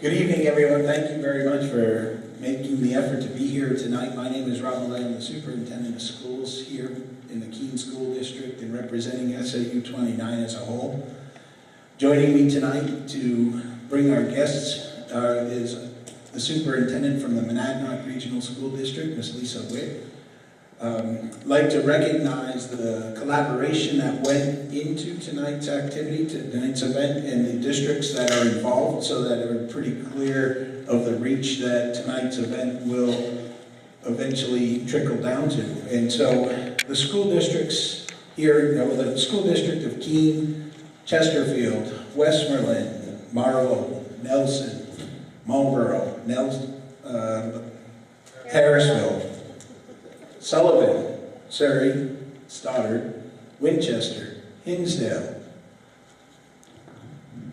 Good evening, everyone. Thank you very much for making the effort to be here tonight. My name is Rob Millay. I'm the superintendent of schools here in the Keene School District and representing SAU 29 as a whole. Joining me tonight to bring our guests is the superintendent from the Monadnock Regional School District, Ms. Lisa Witt. I'd like to recognize the collaboration that went into tonight's activity, tonight's event, and the districts that are involved, so that we're pretty clear of the reach that tonight's event will eventually trickle down to. And so the school districts here, the school district of Keene, Chesterfield, Westmoreland, Marlow, Nelson, Marlborough, Harrisville, Sullivan, Surrey, Stoddard, Winchester, Hinsdale.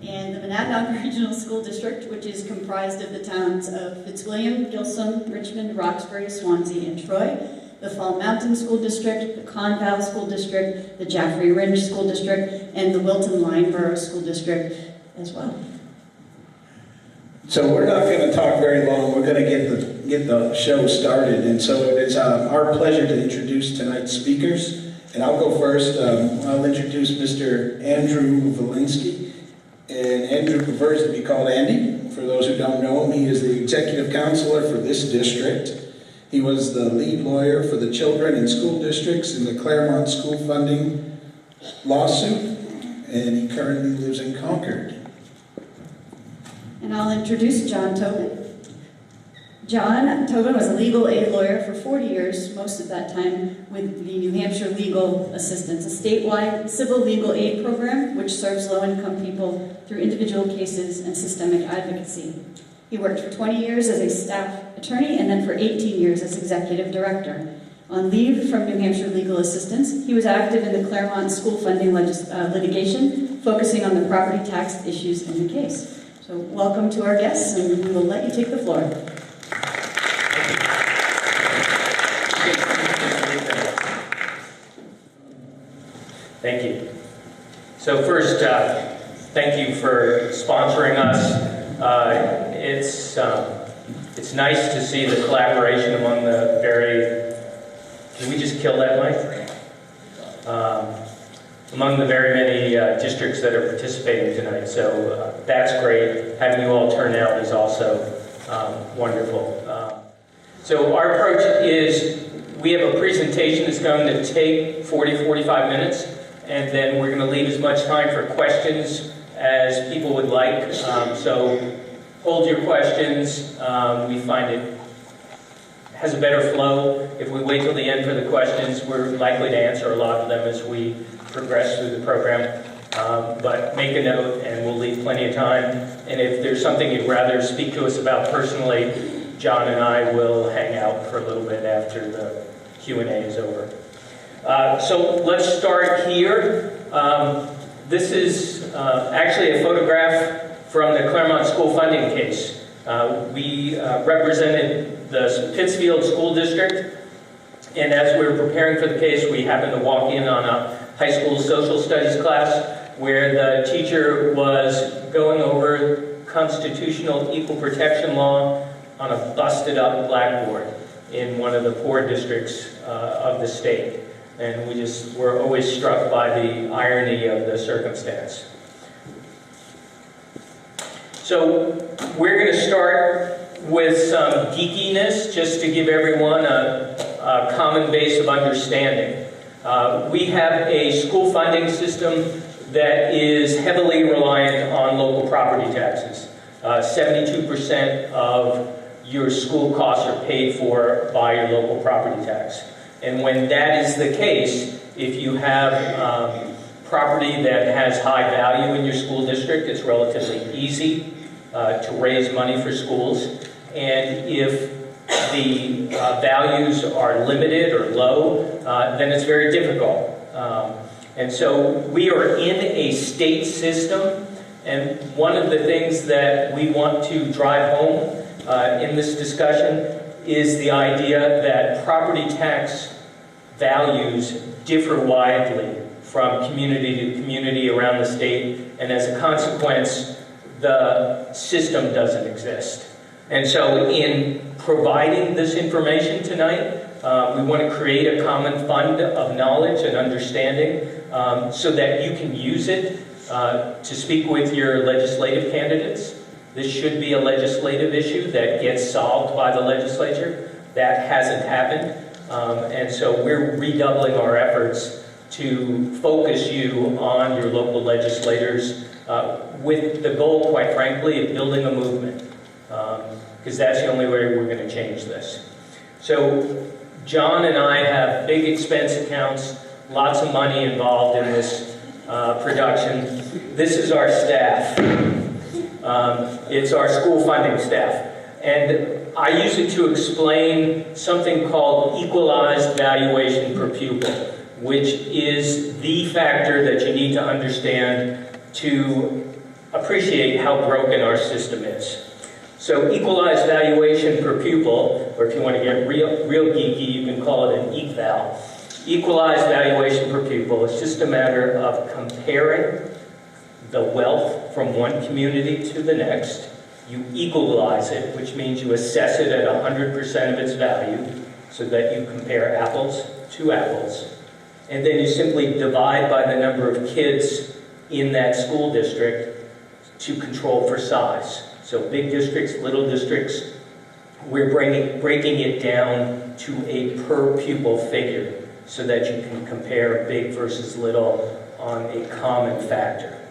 And the Monadnock Regional School District, which is comprised of the towns of Fitzwilliam, Gilsum, Richmond, Roxbury, Swansea, and Troy, the Fall Mountain School District, the Conval School District, the Jaffrey Ringe School District, and the Wilton Line Borough School District as well. So we're not going to talk very long. We're going to get the show started. And so it is our pleasure to introduce tonight's speakers. And I'll go first. I'll introduce Mr. Andru Volinsky. And Andrew prefers to be called Andy. For those who don't know him, he is the executive counselor for this district. He was the lead lawyer for the children and school districts in the Claremont school funding lawsuit. And he currently lives in Concord. And I'll introduce John Tobin. John Tobin was a legal aid lawyer for 40 years, most of that time with the New Hampshire Legal Assistance, a statewide civil legal aid program which serves low-income people through individual cases and systemic advocacy. He worked for 20 years as a staff attorney and then for 18 years as executive director. On leave from New Hampshire Legal Assistance, he was active in the Claremont school funding litigation, focusing on the property tax issues in the case. So welcome to our guests, and we will let you take the floor. Thank you. So first, thank you for sponsoring us. It's nice to see the collaboration among the can we just kill that mic? Among the very many districts that are participating tonight. So that's great. Having you all turn out is also wonderful. So our approach is we have a presentation that's going to take 40-45 minutes, and then we're going to leave as much time for questions as people would like. So hold your questions. We find it has a better flow. If we wait till the end for the questions, we're likely to answer a lot of them as we progress through the program. But make a note and we'll leave plenty of time. And if there's something you'd rather speak to us about personally, John and I will hang out for a little bit after the Q&A is over. So let's start here. This is actually a photograph from the Claremont school funding case. We represented the Pittsfield School District, and as we were preparing for the case, we happened to walk in on a high school social studies class where the teacher was going over constitutional equal protection law on a busted up blackboard in one of the poor districts of the state. And we just were always struck by the irony of the circumstance. So we're going to start with some geekiness just to give everyone a common base of understanding. We have a school funding system that is heavily reliant on local property taxes. 72% of your school costs are paid for by your local property tax. And when that is the case, if you have property that has high value in your school district, it's relatively easy to raise money for schools. And if the values are limited or low, then it's very difficult. And so we are in a state system, and one of the things that we want to drive home in this discussion is the idea that property tax values differ widely from community to community around the state, and as a consequence, the system doesn't exist. And so in providing this information tonight, we want to create a common fund of knowledge and understanding so that you can use it to speak with your legislative candidates. This should be a legislative issue that gets solved by the legislature. That hasn't happened. And so we're redoubling our efforts to focus you on your local legislators with the goal, quite frankly, of building a movement. Because that's the only way we're going to change this. So John and I have big expense accounts, lots of money involved in this production. This is our staff. It's our school funding staff. And I use it to explain something called equalized valuation per pupil, which is the factor that you need to understand to appreciate how broken our system is. So equalized valuation per pupil, or if you want to get real geeky, you can call it an eval. Equalized valuation per pupil is just a matter of comparing the wealth from one community to the next. You equalize it, which means you assess it at 100% of its value so that you compare apples to apples. And then you simply divide by the number of kids in that school district to control for size. So big districts, little districts, we're breaking it down to a per pupil figure so that you can compare big versus little on a common factor.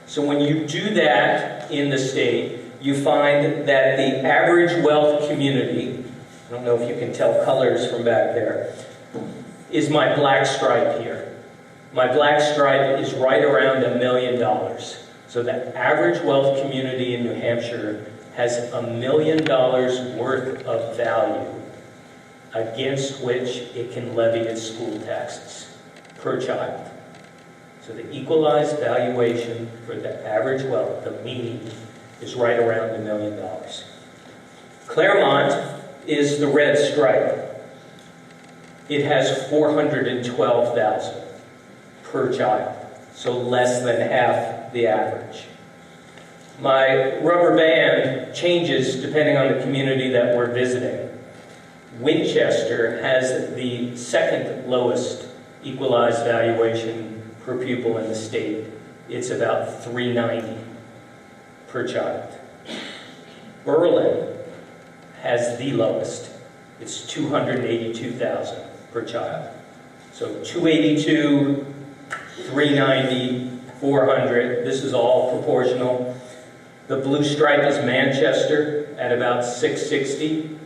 So when you do that in the state, you find that the average wealth community, I don't know if you can tell colors from back there, is my black stripe here. My black stripe is right around $1 million. So the average wealth community in New Hampshire has $1 million worth of value against which it can levy its school taxes per child. So the equalized valuation for the average wealth, the mean, is right around $1 million. Claremont is the red stripe. It has $412,000 per child, so less than half the average. My rubber band changes depending on the community that we're visiting. Winchester has the second lowest equalized valuation per pupil in the state. It's about $390 per child. Berlin has the lowest. It's $282,000 per child. So 282, 390, 400. This is all proportional. The blue stripe is Manchester at about 660.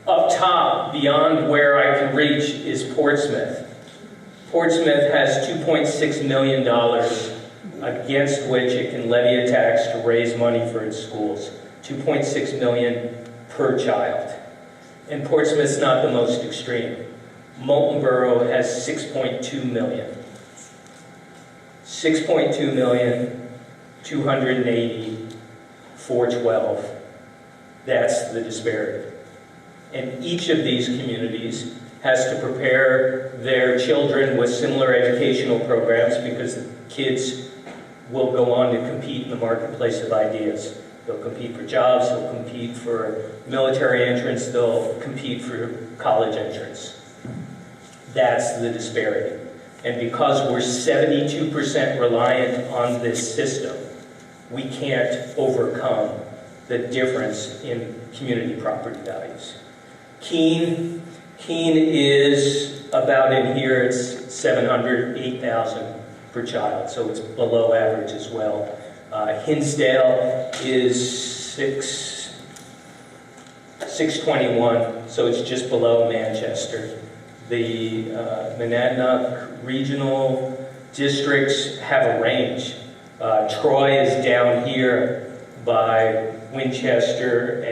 Up top, beyond where I can reach, is Portsmouth. Portsmouth has $2.6 million against which it can levy a tax to raise money for its schools. $2.6 million per child. And Portsmouth's not the most extreme. Moulton Borough has $6.2 million. 6.2 million, 280, 412. That's the disparity. And each of these communities has to prepare their children with similar educational programs because the kids will go on to compete in the marketplace of ideas. They'll compete for jobs, they'll compete for military entrance, they'll compete for college entrance. That's the disparity. And because we're 72% reliant on this system, we can't overcome the difference in community property values. Keene is about in here, it's 708,000 per child, so it's below average as well. Hinsdale is 621, so it's just below Manchester. The Monadnock regional districts have a range. Troy is down here by Winchester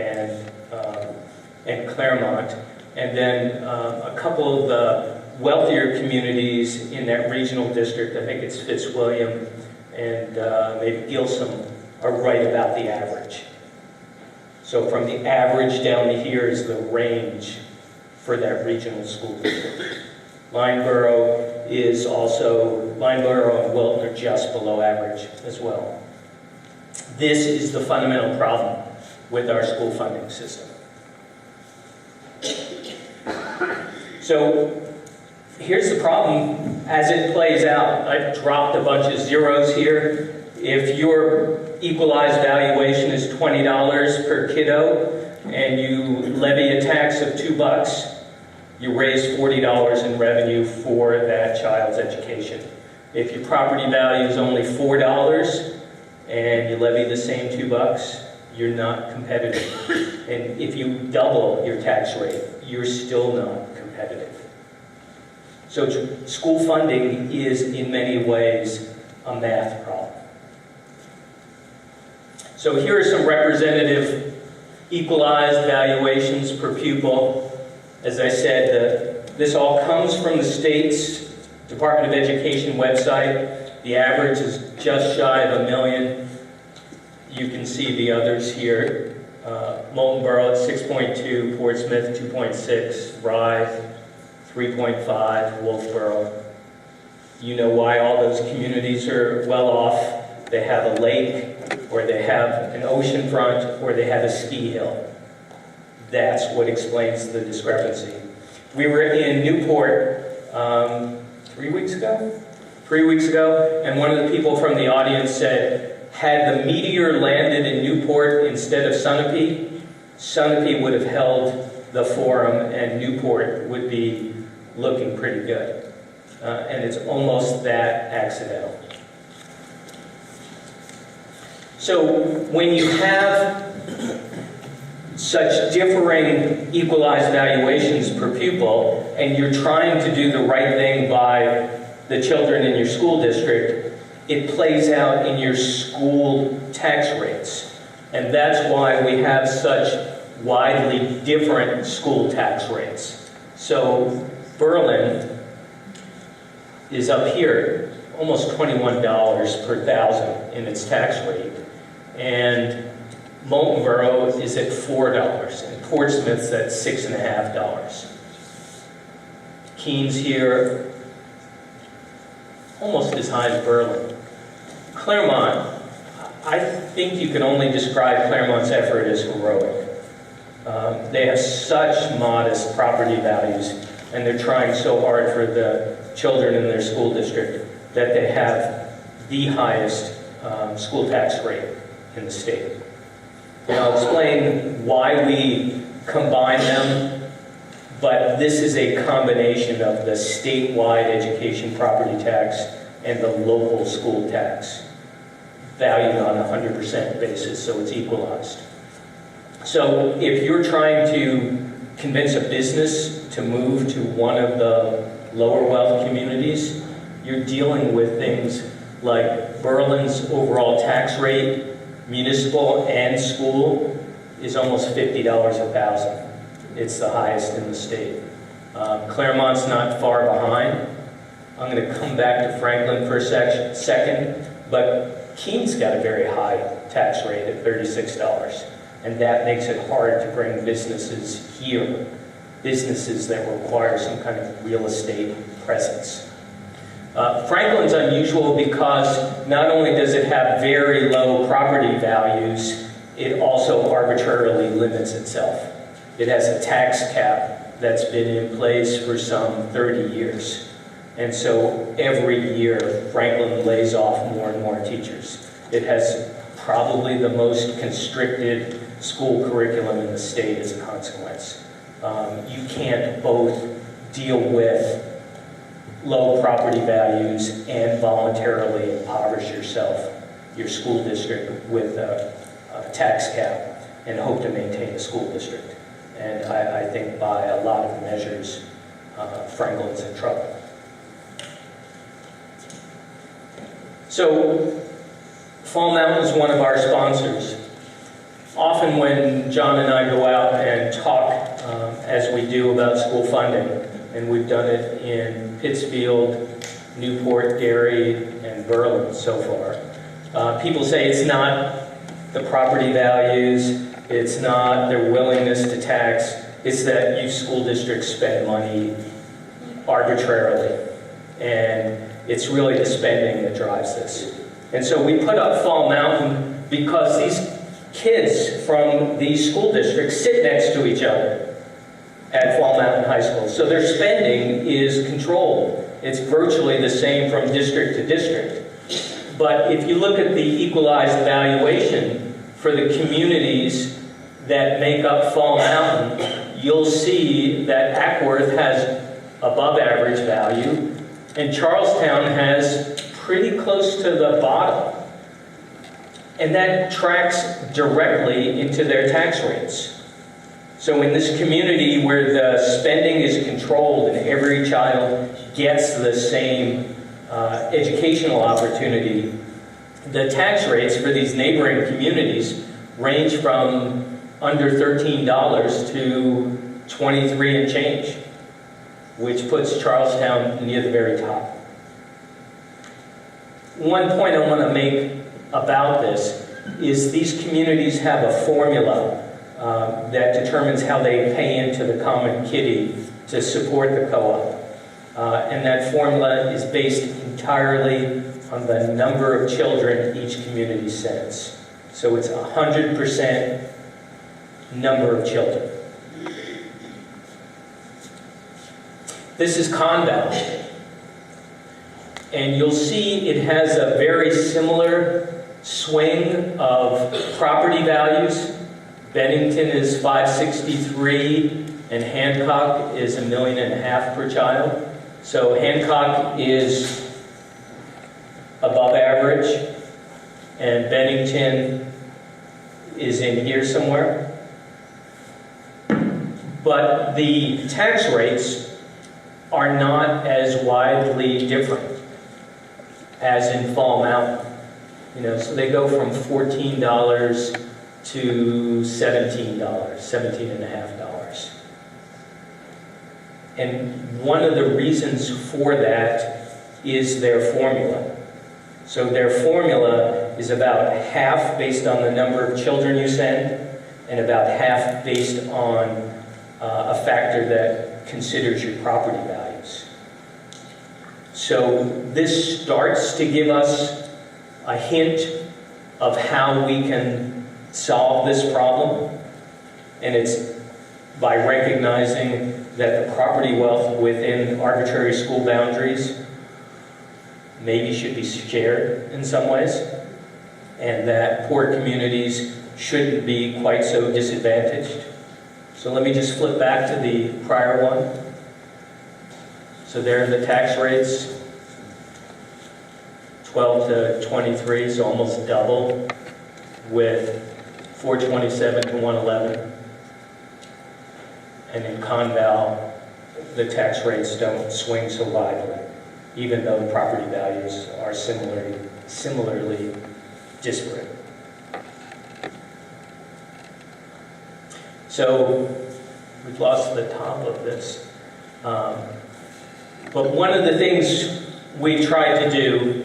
and Claremont. And then a couple of the wealthier communities in that regional district, I think it's Fitzwilliam and maybe Gilsum, are right about the average. So from the average down to here is the range for that regional school district. Lineborough and Wilton are just below average as well. This is the fundamental problem with our school funding system. So here's the problem as it plays out. I dropped a bunch of zeros here. If your equalized valuation is $20 per kiddo and you levy a tax of $2, you raise $40 in revenue for that child's education. If your property value is only $4 and you levy the same $2, you're not competitive. And if you double your tax rate, you're still not competitive. So school funding is in many ways a math problem. So here are some representative equalized valuations per pupil. As I said, this all comes from the state's Department of Education website. The average is just shy of $1 million. You can see the others here. Molten Borough at 6.2, Portsmouth 2.6, Rye 3.5, Wolfboro. You know why all those communities are well off. They have a lake, or they have an ocean front, or they have a ski hill. That's what explains the discrepancy. We were in Newport 3 weeks ago? 3 weeks ago, and one of the people from the audience said, had the meteor landed in Newport instead of Sunapee, Sunapee would have held the forum and Newport would be looking pretty good. And it's almost that accidental. So when you have such differing equalized valuations per pupil, and you're trying to do the right thing by the children in your school district, it plays out in your school tax rates. And that's why we have such widely different school tax rates. So Berlin is up here, almost $21 per thousand in its tax rate. And Molten Borough is at $4, and Portsmouth's at $6.50. Keene's here, almost as high as Berlin. Claremont, I think you can only describe Claremont's effort as heroic. They have such modest property values, and they're trying so hard for the children in their school district that they have the highest school tax rate in the state. And I'll explain why we combine them, but this is a combination of the statewide education property tax and the local school tax, valued on a 100% basis, so it's equalized. So if you're trying to convince a business to move to one of the lower wealth communities, you're dealing with things like Berlin's overall tax rate, municipal and school, is almost $50 a thousand. It's the highest in the state. Claremont's not far behind. I'm going to come back to Franklin for a second, but Keene's got a very high tax rate at $36, and that makes it hard to bring businesses here, businesses that require some kind of real estate presence. Franklin's unusual because not only does it have very low property values, it also arbitrarily limits itself. It has a tax cap that's been in place for some 30 years. And so every year, Franklin lays off more and more teachers. It has probably the most constricted school curriculum in the state as a consequence. You can't both deal with low property values and voluntarily impoverish your school district with a tax cap and hope to maintain the school district. And I think by a lot of measures, Franklin's in trouble. So Fall Mountain is one of our sponsors. Often when John and I go out and talk, as we do, about school funding, and we've done it in Pittsfield, Newport, Gary, and Berlin so far, people say it's not the property values, it's not their willingness to tax, it's that you school districts spend money arbitrarily. And it's really the spending that drives this. And so we put up Fall Mountain because these kids from these school districts sit next to each other at Fall Mountain High School. So their spending is controlled. It's virtually the same from district to district. But if you look at the equalized valuation for the communities that make up Fall Mountain, you'll see that Ackworth has above average value, and Charlestown has pretty close to the bottom. And that tracks directly into their tax rates. So in this community where the spending is controlled and every child gets the same educational opportunity, the tax rates for these neighboring communities range from under $13 to 23 and change, which puts Charlestown near the very top. One point I want to make about this is these communities have a formula that determines how they pay into the common kitty to support the co-op. And that formula is based entirely on the number of children each community sends. So it's 100% number of children. This is Conval. And you'll see it has a very similar swing of property values. Bennington is $563 and Hancock is $1.5 million per child. So Hancock is above average and Bennington is in here somewhere. But the tax rates are not as widely different as in Fall Mountain. So they go from $14 to $17, $17.50. And one of the reasons for that is their formula. So their formula is about half based on the number of children you send, and about half based on a factor that considers your property values. So this starts to give us a hint of how we can solve this problem, and it's by recognizing that the property wealth within arbitrary school boundaries maybe should be shared in some ways, and that poor communities shouldn't be quite so disadvantaged. So let me just flip back to the prior one. So there are the tax rates, 12 to 23, so almost double, with 427 to 111. And in Conval, the tax rates don't swing so widely, even though the property values are similarly disparate. So we've lost the top of this. But one of the things we tried to do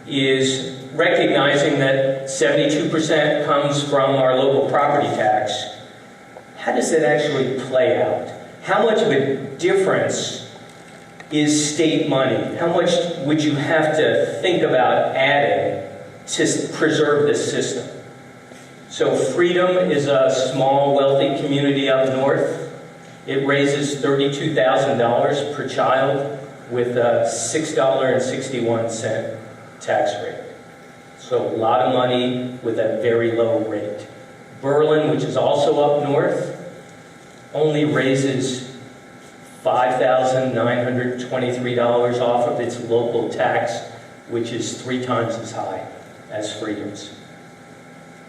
is recognizing that 72% comes from our local property tax. How does that actually play out? How much of a difference is state money? How much would you have to think about adding to preserve this system? So Freedom is a small, wealthy community up north. It raises $32,000 per child with a $6.61 tax rate. So a lot of money with a very low rate. Berlin, which is also up north, only raises $5,923 off of its local tax, which is 3 times as high as Freedom's.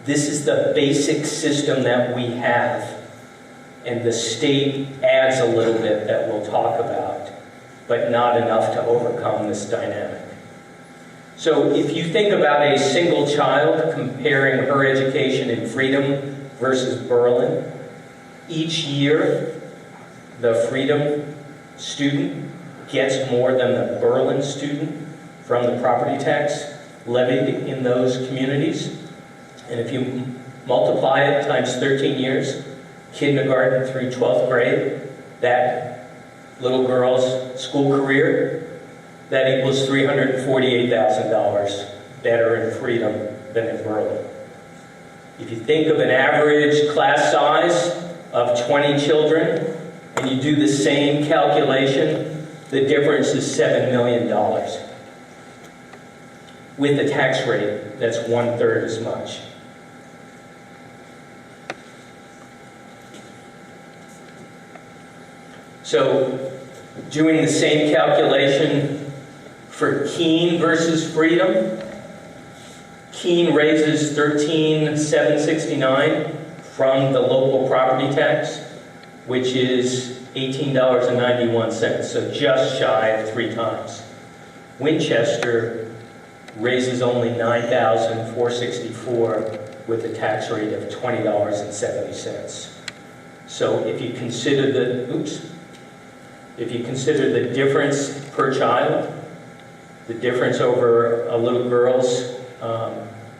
This is the basic system that we have, and the state adds a little bit that we'll talk about, but not enough to overcome this dynamic. So if you think about a single child comparing her education in Freedom versus Berlin, each year the Freedom student gets more than the Berlin student from the property tax levied in those communities. And if you multiply it times 13 years, kindergarten through 12th grade, that little girl's school career, that equals $348,000 better in Freedom than in Berlin. If you think of an average class size of 20 children, and you do the same calculation, the difference is $7 million. With a tax rate that's 1/3 as much. So, doing the same calculation for Keene versus Freedom, Keene raises $13,769 from the local property tax, which is $18.91, so just shy of 3 times. Winchester raises only $9,464 with a tax rate of $20.70. So if you consider the difference per child, the difference over a little girl's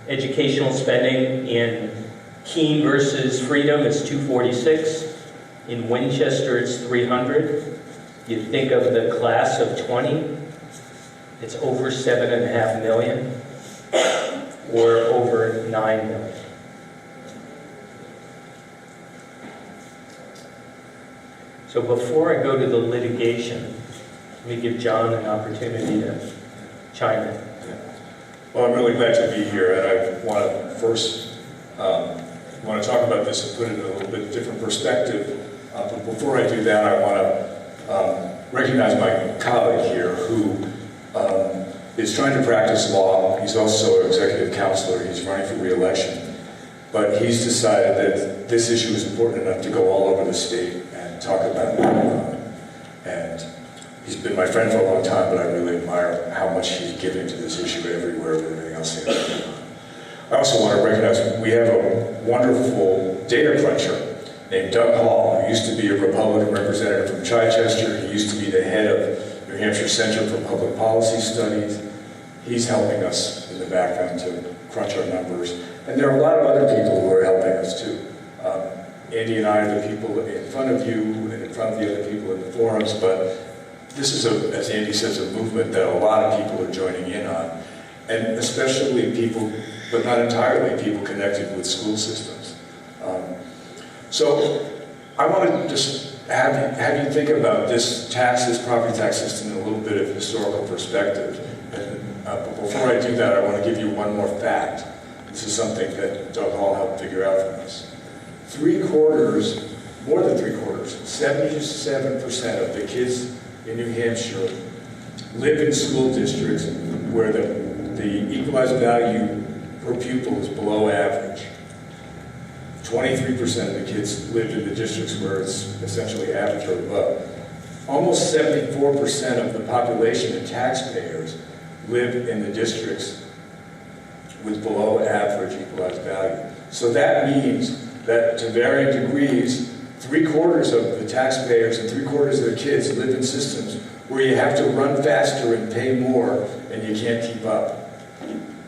educational spending in Keene versus Freedom is $246. In Winchester, it's $300. You think of the class of 20, it's over $7.5 million, or over $9 million. So before I go to the litigation, let me give John an opportunity to chime in. Well, I'm really glad to be here, and I want to first want to talk about this and put it in a little bit different perspective. But before I do that, I want to recognize my colleague here who is trying to practice law. He's also an executive counselor. He's running for re-election. But he's decided that this issue is important enough to go all over the state and talk about it. And he's been my friend for a long time, but I really admire how much he's giving to this issue everywhere with everything else he has going on. I also want to recognize we have a wonderful data cruncher named Doug Hall, who used to be a Republican representative from Chichester. He used to be the head of New Hampshire Center for Public Policy Studies. He's helping us in the background to crunch our numbers. And there are a lot of other people who are helping us too. Andy and I are the people in front of you and in front of the other people in the forums, but this is, as Andy says, a movement that a lot of people are joining in on. And especially people, but not entirely, people connected with school systems. So I want to just have you think about this property tax system in a little bit of historical perspective. But before I do that, I want to give you one more fact. This is something that Doug Hall helped figure out for us. More than three quarters, 77% of the kids in New Hampshire live in school districts where the equalized value per pupil is below average. 23% of the kids live in the districts where it's essentially average or above. Almost 74% of the population and taxpayers live in the districts with below average equalized value. So that means that to varying degrees, 3/4 of the taxpayers and 3/4 of the kids live in systems where you have to run faster and pay more and you can't keep up.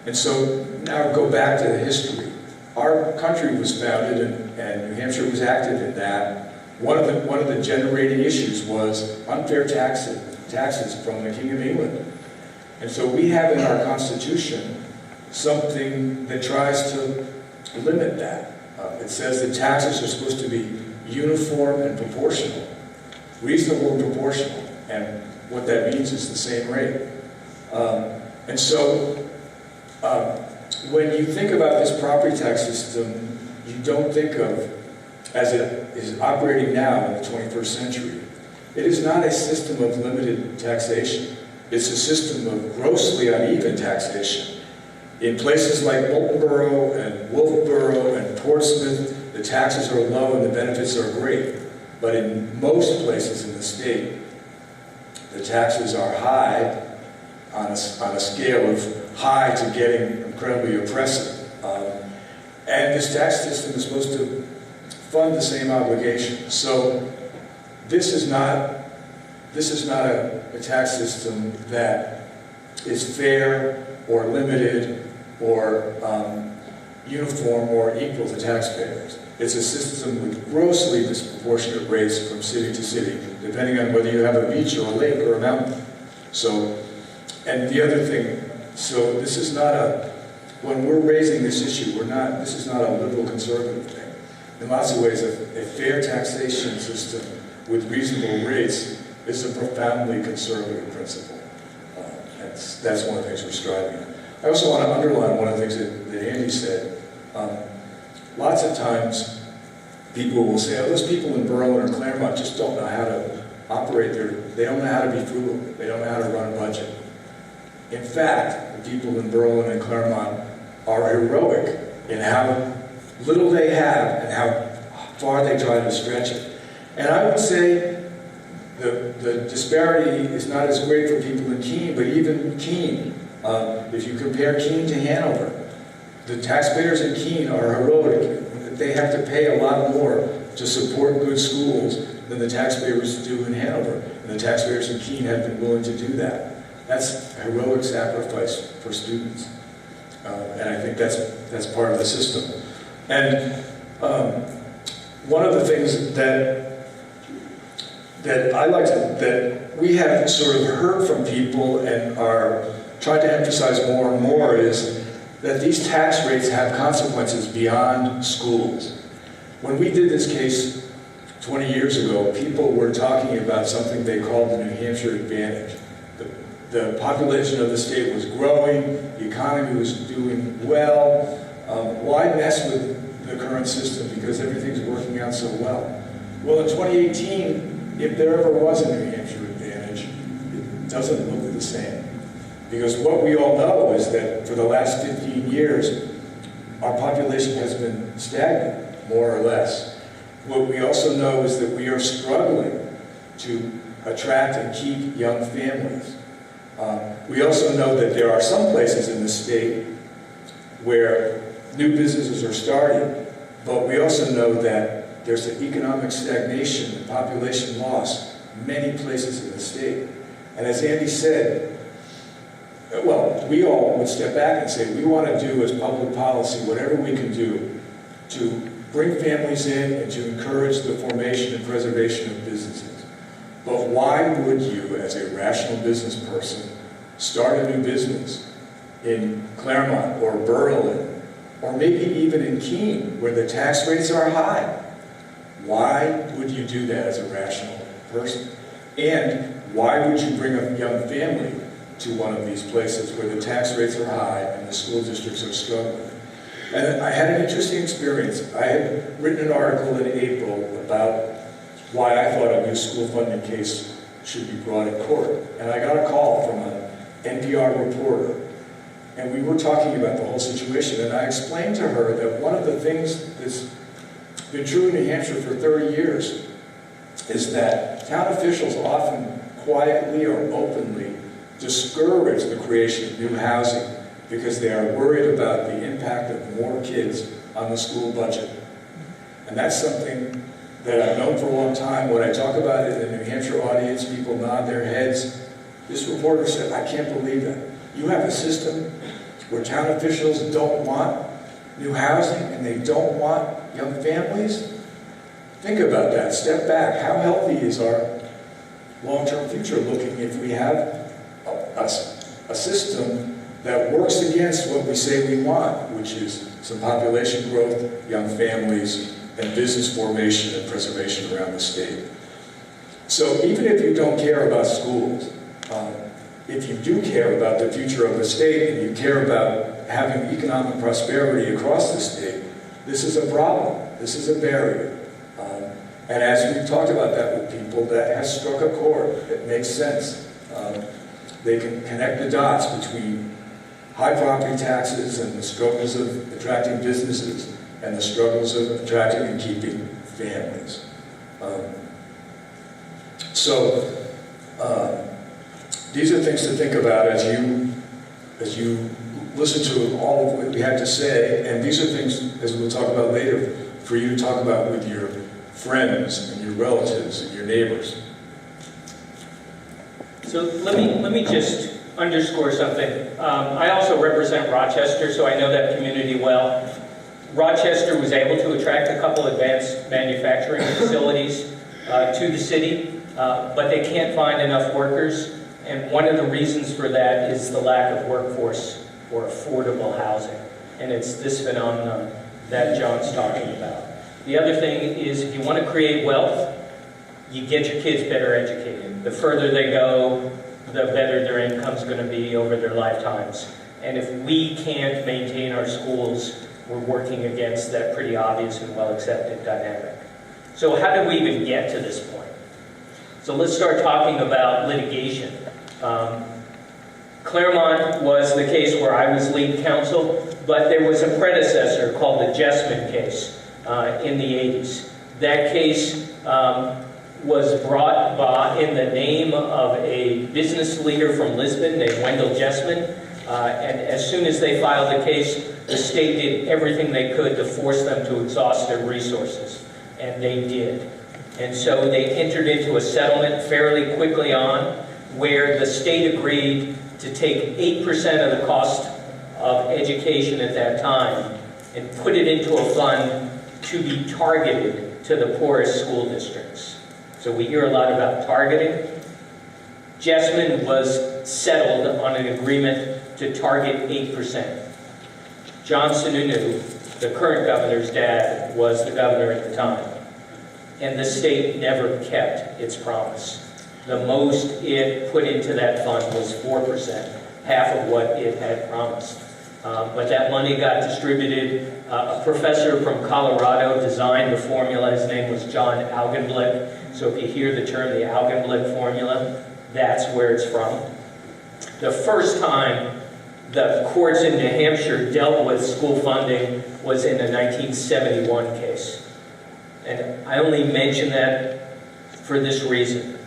And so now go back to the history. Our country was founded and New Hampshire was active in that. One of the generating issues was unfair taxes from the King of England. And so we have in our Constitution something that tries to limit that. It says that taxes are supposed to be uniform and proportional, reasonable and proportional, and what that means is the same rate. And so when you think about this property tax system, you don't think of as it is operating now in the 21st century. It is not a system of limited taxation. It's a system of grossly uneven taxation. In places like Boltonboro and Wolfboro and Portsmouth, the taxes are low and the benefits are great. But in most places in the state, the taxes are high on a scale of high to getting incredibly oppressive. And this tax system is supposed to fund the same obligation. So this is not a tax system that is fair or limited or uniform or equal to taxpayers. It's a system with grossly disproportionate rates from city to city, depending on whether you have a beach or a lake or a mountain. So, and the other thing, so this is not when we're raising this issue, this is not a liberal conservative thing. In lots of ways, a fair taxation system with reasonable rates is a profoundly conservative principle. That's one of the things we're striving at. I also want to underline one of the things that Andy said. Lots of times, people will say, oh, those people in Berlin or Claremont just don't know how to operate they don't know how to be frugal, they don't know how to run a budget. In fact, the people in Berlin and Claremont are heroic in how little they have and how far they try to stretch it. And I would say the disparity is not as great for people in Keene, but even Keene, if you compare Keene to Hanover, the taxpayers in Keene are heroic. They have to pay a lot more to support good schools than the taxpayers do in Hanover. And the taxpayers in Keene have been willing to do that. That's a heroic sacrifice for students. And I think that's part of the system. And one of the things that I like that we have sort of heard from people and are trying to emphasize more and more is that these tax rates have consequences beyond schools. When we did this case 20 years ago, people were talking about something they called the New Hampshire advantage. The population of the state was growing, the economy was doing well. Why mess with the current system because everything's working out so well? Well, in 2018, if there ever was a New Hampshire advantage, it doesn't look the same. Because what we all know is that for the last 15 years, our population has been stagnant, more or less. What we also know is that we are struggling to attract and keep young families. We also know that there are some places in the state where new businesses are starting, but we also know that there's an economic stagnation and population loss in many places in the state. And as Andy said, well, we all would step back and say, we want to do as public policy whatever we can do to bring families in and to encourage the formation and preservation of businesses. But why would you, as a rational business person, start a new business in Claremont or Berlin, or maybe even in Keene, where the tax rates are high? Why would you do that as a rational person? And why would you bring a young family to one of these places where the tax rates are high and the school districts are struggling? And I had an interesting experience. I had written an article in April about why I thought a new school funding case should be brought in court. And I got a call from an NPR reporter. And we were talking about the whole situation. And I explained to her that one of the things that's been true in New Hampshire for 30 years is that town officials often quietly or openly discourage the creation of new housing because they are worried about the impact of more kids on the school budget. And that's something that I've known for a long time. When I talk about it in the New Hampshire audience, people nod their heads. This reporter said, I can't believe that. You have a system where town officials don't want new housing and they don't want young families? Think about that. Step back. How healthy is our long-term future looking if we have a system that works against what we say we want, which is some population growth, young families, and business formation and preservation around the state? So even if you don't care about schools, if you do care about the future of the state and you care about having economic prosperity across the state, this is a problem. This is a barrier. And as we've talked about that with people, that has struck a chord. It makes sense. They can connect the dots between high property taxes and the struggles of attracting businesses and the struggles of attracting and keeping families. These are things to think about as you listen to all of what we had to say, and these are things, as we'll talk about later, for you to talk about with your friends and your relatives and your neighbors. So let me just underscore something. I also represent Rochester, so I know that community well. Rochester was able to attract a couple advanced manufacturing facilities to the city, but they can't find enough workers. And one of the reasons for that is the lack of workforce or affordable housing. and it's this phenomenon that John's talking about. The other thing is, if you want to create wealth, you get your kids better educated. The further they go, the better their income's going to be over their lifetimes. And if we can't maintain our schools, we're working against that pretty obvious and well-accepted dynamic. So how did we even get to this point? So let's start talking about litigation. Claremont was the case where I was lead counsel, but there was a predecessor called the Jessman case in the 80s. That case was brought by in the name of a business leader from Lisbon named Wendell Jessman. And as soon as they filed the case, the state did everything they could to force them to exhaust their resources. And they did. And so they entered into a settlement fairly quickly on, where the state agreed to take 8% of the cost of education at that time and put it into a fund to be targeted to the poorest school districts. So we hear a lot about targeting. Jessman was settled on an agreement to target 8%. John Sununu, the current governor's dad, was the governor at the time. And the state never kept its promise. The most it put into that fund was 4%, half of what it had promised. But that money got distributed. A professor from Colorado designed the formula. His name was John Augenblick. So if you hear the term the Augenblick formula, that's where it's from. The first time the courts in New Hampshire dealt with school funding was in a 1971 case. And I only mention that for this reason.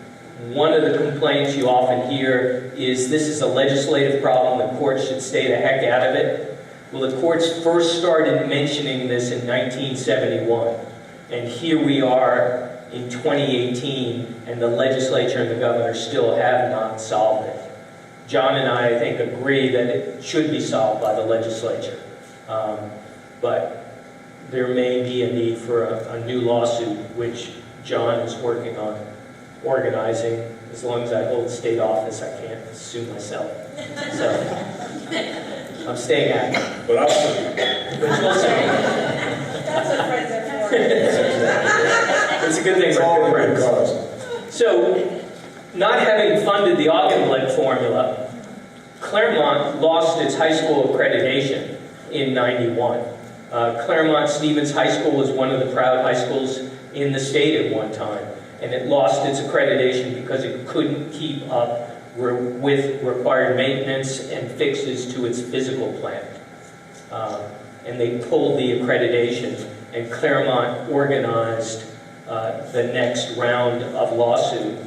One of the complaints you often hear is this is a legislative problem, the courts should stay the heck out of it. Well, the courts first started mentioning this in 1971, and here we are in 2018, and the legislature and the governor still have not solved it. John and I think, agree that it should be solved by the legislature, but there may be a need for a new lawsuit, which John is working on organizing. As long as I hold state office, I can't sue myself. So I'm staying active. But I'll see. But you'll see. That's what friends are for. It's a good thing It's for all good a good friends. cause. So, not having funded the Augenblick formula, Claremont lost its high school accreditation in '91. Claremont-Stevens High School was one of the proud high schools in the state at one time, and it lost its accreditation because it couldn't keep up with required maintenance and fixes to its physical plant. And they pulled the accreditation, and Claremont organized the next round of lawsuit.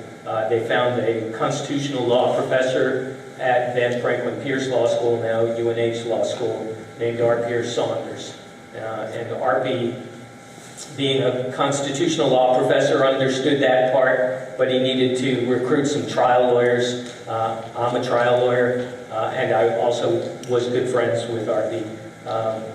They found a constitutional law professor at then Franklin Pierce Law School, now UNH Law School, named R. Pierce Saunders. And R.P., being a constitutional law professor, understood that part, but he needed to recruit some trial lawyers. I'm a trial lawyer, and I also was good friends with R.P.,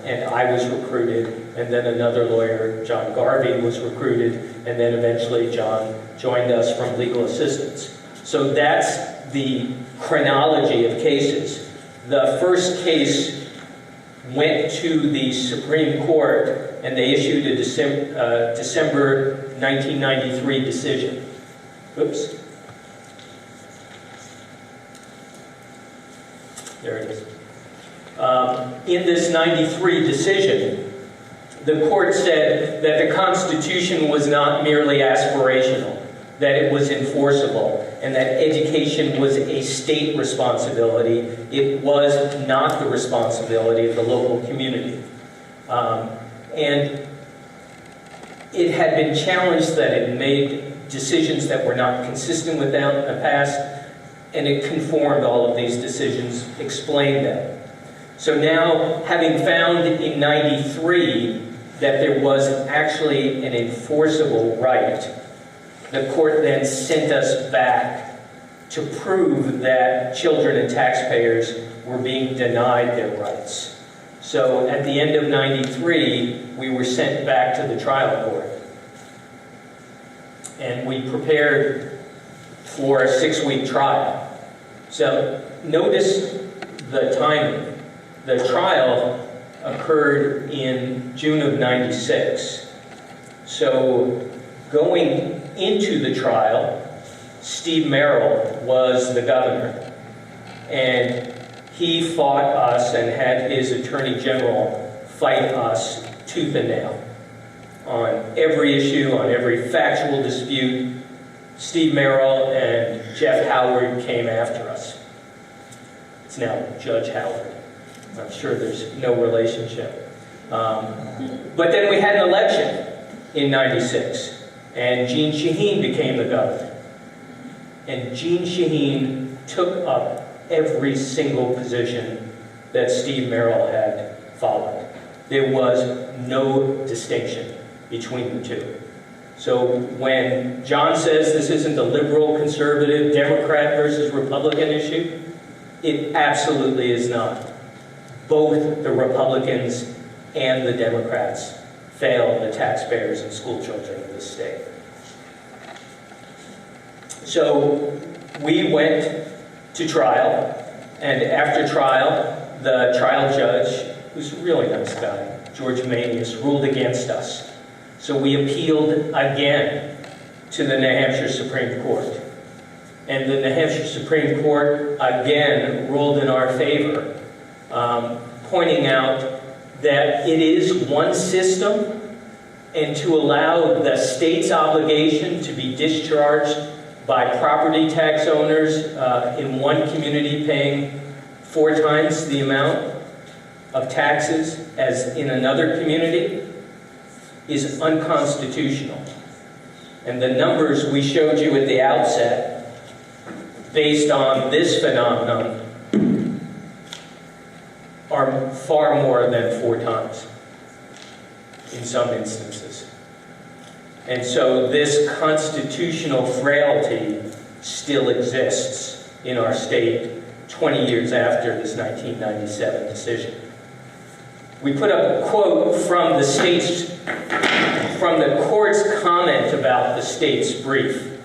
and I was recruited, and then another lawyer, John Garvey, was recruited, and then eventually John joined us from legal assistance. So that's the chronology of cases. The first case went to the Supreme Court, and they issued a December 1993 decision. Oops. There it is. In this 93 decision, the court said that the Constitution was not merely aspirational, that it was enforceable, and that education was a state responsibility. It was not the responsibility of the local community. And it had been challenged that it made decisions that were not consistent with that in the past, and it conformed all of these decisions, explained them. So now, having found in '93 that there was actually an enforceable right, the court then sent us back to prove that children and taxpayers were being denied their rights. So at the end of '93, we were sent back to the trial court. And we prepared for a 6-week trial. So notice the timing. The trial occurred in June of '96. So going into the trial, Steve Merrill was the governor, and he fought us and had his attorney general fight us tooth and nail on every issue, on every factual dispute. Steve Merrill and Jeff Howard came after us. It's now Judge Howard. I'm sure there's no relationship. But then we had an election in '96, and Gene Shaheen became the governor. And Gene Shaheen took up every single position that Steve Merrill had followed. There was no distinction between the two. So when John says this isn't a liberal, conservative, Democrat versus Republican issue, it absolutely is not. Both the Republicans and the Democrats fail the taxpayers and school children of this state. So we went to trial, and after trial, the trial judge, who's a really nice guy, George Manius, ruled against us. So we appealed again to the New Hampshire Supreme Court. And the New Hampshire Supreme Court again ruled in our favor, pointing out that it is one system, and to allow the state's obligation to be discharged by property tax owners in one community paying 4 times the amount of taxes as in another community is unconstitutional. And the numbers we showed you at the outset, based on this phenomenon, are far more than 4 times in some instances. And so this constitutional frailty still exists in our state 20 years after this 1997 decision. We put up a quote from the court's comment about the state's brief.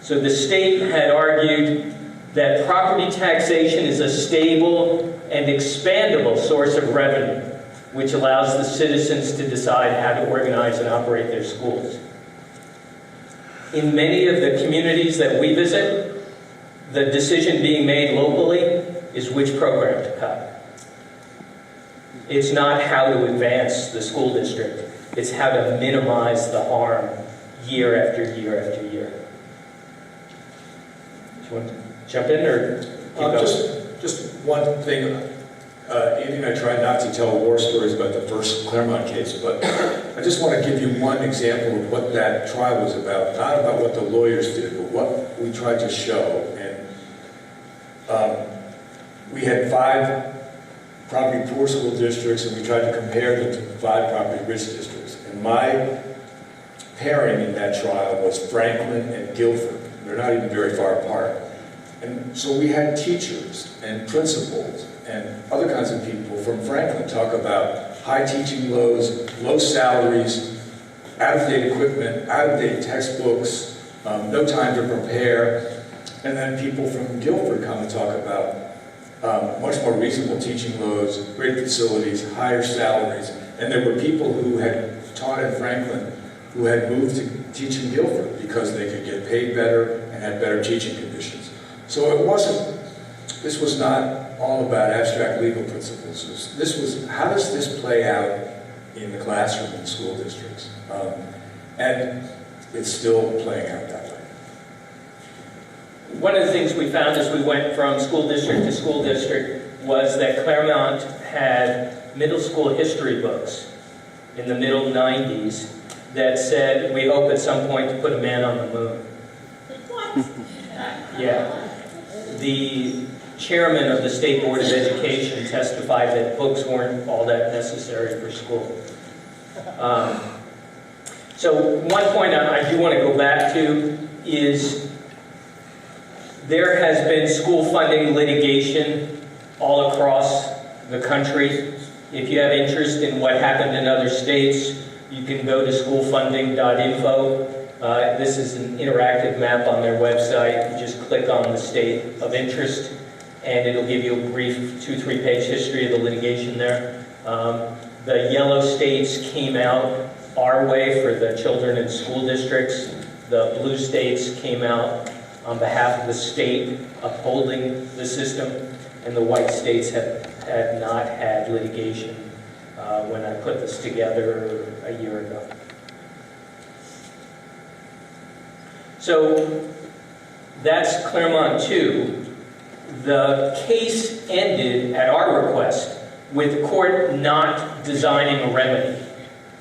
So the state had argued that property taxation is a stable and expandable source of revenue, which allows the citizens to decide how to organize and operate their schools. In many of the communities that we visit, the decision being made locally is which program to cut. It's not how to advance the school district. It's how to minimize the harm year after year after year. Do you want to jump in or keep going? Just one thing. Andy and I try not to tell war stories about the first Claremont case, but I just want to give you one example of what that trial was about. Not about what the lawyers did, but what we tried to show. And we had 5 property poor school districts, and we tried to compare them to 5 property rich districts. And my pairing in that trial was Franklin and Guilford. They're not even very far apart. And so we had teachers and principals and other kinds of people from Franklin talk about high teaching loads, low salaries, out-of-date equipment, out-of-date textbooks, no time to prepare. And then people from Guilford come and talk about much more reasonable teaching loads, great facilities, higher salaries. And there were people who had taught in Franklin who had moved to teach in Guilford because they could get paid better and had better teaching conditions. So this was not all about abstract legal principles. This was, how does this play out in the classroom in school districts? And it's still playing out that way. One of the things we found as we went from school district to school district was that Claremont had middle school history books in the middle 90s that said, we hope at some point to put a man on the moon. What? Yeah. The chairman of the State Board of Education testified that books weren't all that necessary for school. So one point I do want to go back to is there has been school funding litigation all across the country. If you have interest in what happened in other states, you can go to schoolfunding.info. This is an interactive map on their website. You just click on the state of interest, and it'll give you a brief 2-3 page history of the litigation there. The yellow states came out our way for the children in school districts. The blue states came out on behalf of the state upholding the system, and the white states had not had litigation when I put this together a year ago. So that's Claremont 2. The case ended at our request with the court not designing a remedy,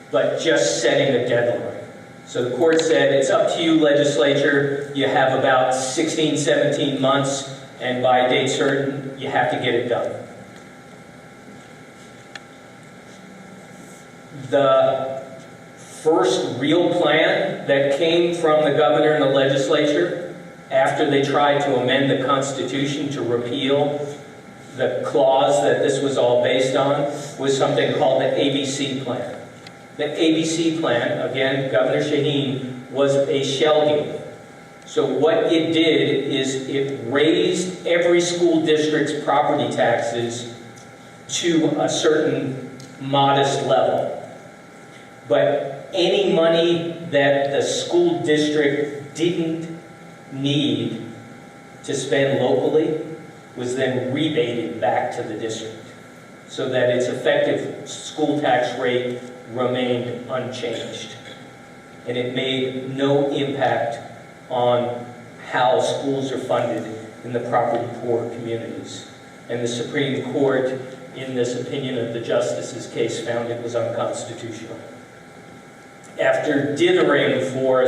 but just setting a deadline. So the court said, it's up to you, legislature. You have about 16, 17 months, and by a date certain, you have to get it done. The first real plan that came from the governor and the legislature after they tried to amend the Constitution to repeal the clause that this was all based on was something called the ABC plan. The ABC plan, again, Governor Shaheen, was a shell game. So what it did is it raised every school district's property taxes to a certain modest level. But any money that the school district didn't need to spend locally was then rebated back to the district, so that its effective school tax rate remained unchanged. And it made no impact on how schools are funded in the property-poor communities. And the Supreme Court, in this opinion of the justice's case, found it was unconstitutional. After dithering for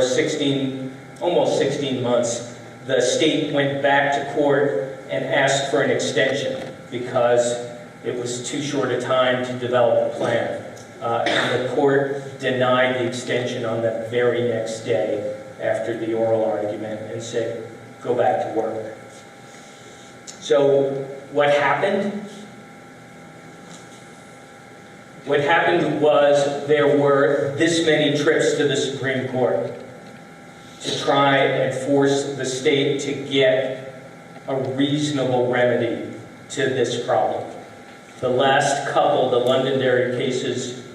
almost 16 months, the state went back to court and asked for an extension because it was too short a time to develop a plan. And the court denied the extension on the very next day after the oral argument and said, go back to work. So what happened? What happened was there were this many trips to the Supreme Court to try and force the state to get a reasonable remedy to this problem. The last couple, the Londonderry cases,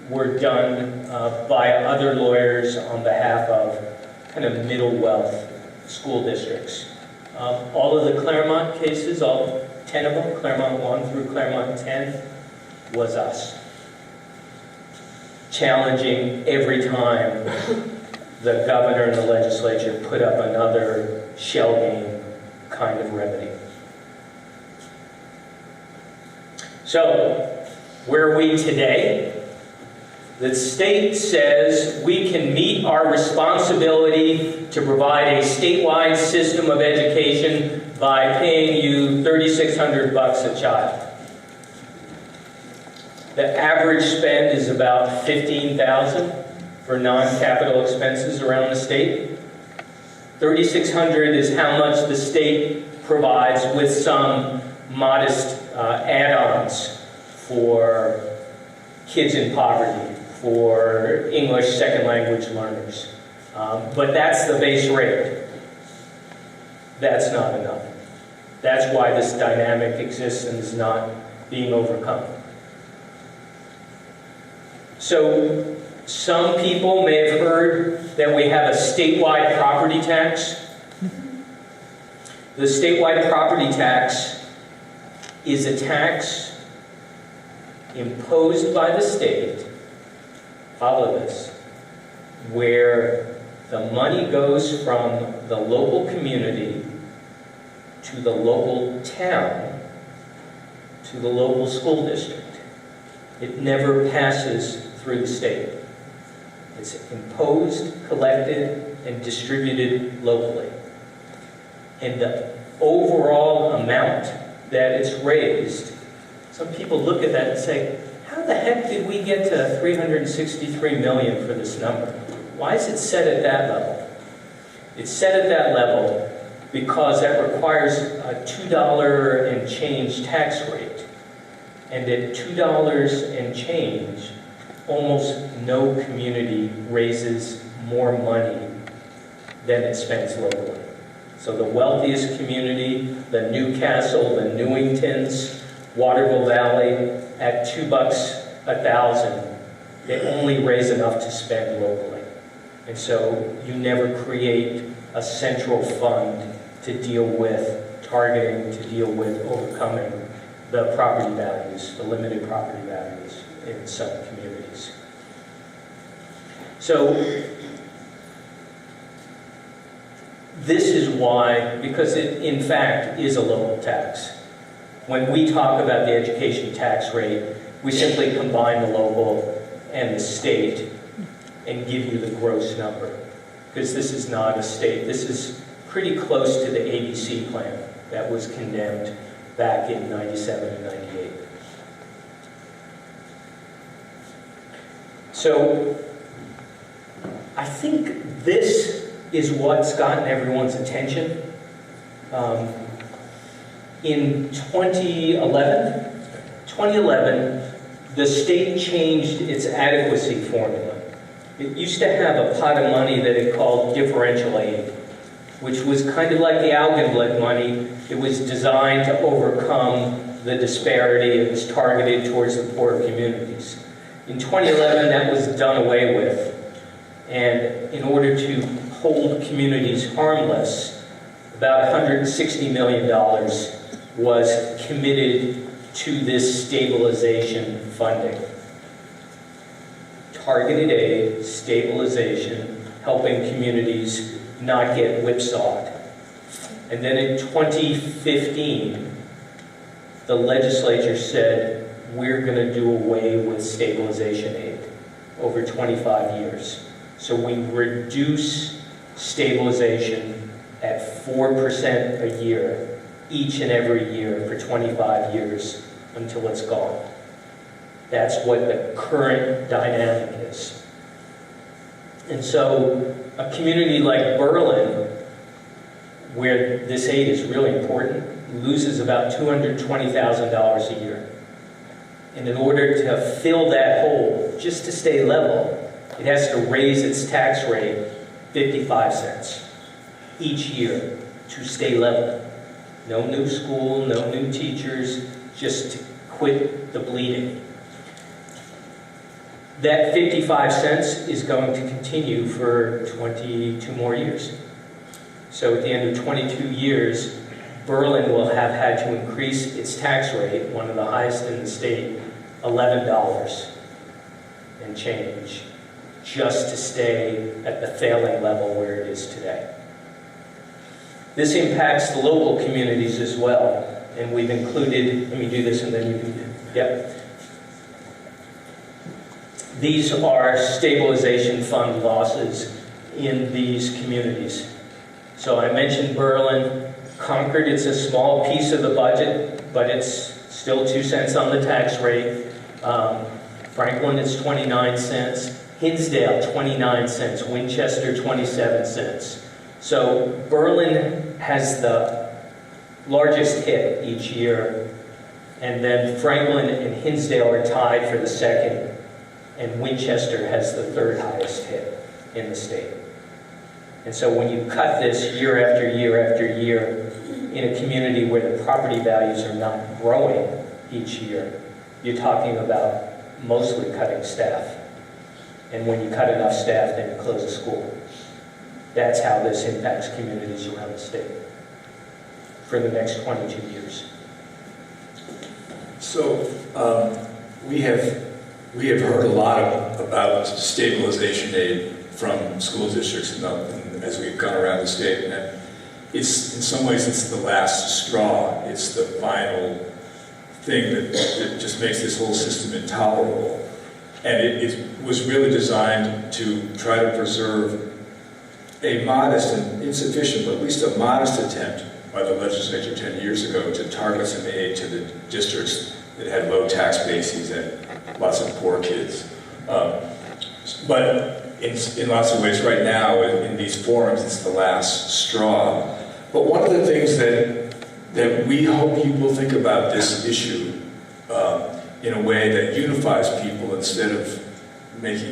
were done by other lawyers on behalf of kind of middle wealth school districts. All of the Claremont cases, all 10 of them, Claremont 1 through Claremont 10, was us. Challenging every time the governor and the legislature put up another shell game kind of remedy. So, where are we today? The state says we can meet our responsibility to provide a statewide system of education by paying you $3,600 a child. The average spend is about $15,000 for non-capital expenses around the state. $3,600 is how much the state provides with some modest add-ons for kids in poverty, for English second language learners. But that's the base rate. That's not enough. That's why this dynamic exists and is not being overcome. So, some people may have heard that we have a statewide property tax. The statewide property tax is a tax imposed by the state, follow this, where the money goes from the local community to the local town to the local school district. It never passes through the state. It's imposed, collected, and distributed locally. And the overall amount that it's raised, some people look at that and say, how the heck did we get to $363 million for this number? Why is it set at that level? It's set at that level because that requires a $2 and change tax rate. And at $2 and change, almost no community raises more money than it spends locally. So the wealthiest community, the Newcastle, the Newingtons, Waterville Valley, at $2 a thousand, they only raise enough to spend locally. And so you never create a central fund to deal with targeting, to deal with overcoming the property values, the limited property values in some communities. So this is why, because it in fact is a local tax. When we talk about the education tax rate, we simply combine the local and the state and give you the gross number. Because this is not a state, this is pretty close to the ABC plan that was condemned back in 97 and 98. So I think this is what's gotten everyone's attention. In 2011, the state changed its adequacy formula. It used to have a pot of money that it called differential aid, which was kind of like the Augenblick money. It was designed to overcome the disparity. It was targeted towards the poorer communities. In 2011, that was done away with. And in order to hold communities harmless, about $160 million was committed to this stabilization funding. Targeted aid, stabilization, helping communities not get whipsawed. And then in 2015, the legislature said, we're going to do away with stabilization aid over 25 years. So we reduce stabilization at 4% a year, each and every year for 25 years until it's gone. That's what the current dynamic is. And so a community like Berlin, where this aid is really important, loses about $220,000 a year. And in order to fill that hole, just to stay level, it has to raise its tax rate 55 cents each year to stay level. No new school, no new teachers, just to quit the bleeding. That 55 cents is going to continue for 22 more years. So at the end of 22 years, Berlin will have had to increase its tax rate, one of the highest in the state, $11 and change, just to stay at the failing level where it is today. This impacts the local communities as well, and we've included, let me do this and then you can, yep. These are stabilization fund losses in these communities. So I mentioned Berlin. Concord, it's a small piece of the budget, but it's still 2 cents on the tax rate. Franklin is 29 cents. Hinsdale, 29 cents. Winchester, 27 cents. So Berlin has the largest hit each year, and then Franklin and Hinsdale are tied for the second, and Winchester has the third highest hit in the state. And so when you cut this year after year after year in a community where the property values are not growing each year, you're talking about mostly cutting staff. And when you cut enough staff, then you close a school. That's how this impacts communities around the state for the next 22 years. So we have heard a lot about stabilization aid from school districts as we've gone around the state, and it's in some ways it's the last straw. It's the final thing that just makes this whole system intolerable. And it was really designed to try to preserve a modest and insufficient, but at least a modest attempt by the legislature 10 years ago to target some aid to the districts that had low tax bases and lots of poor kids. But in lots of ways right now, in these forums, it's the last straw. But one of the things that we hope people think about this issue in a way that unifies people instead of making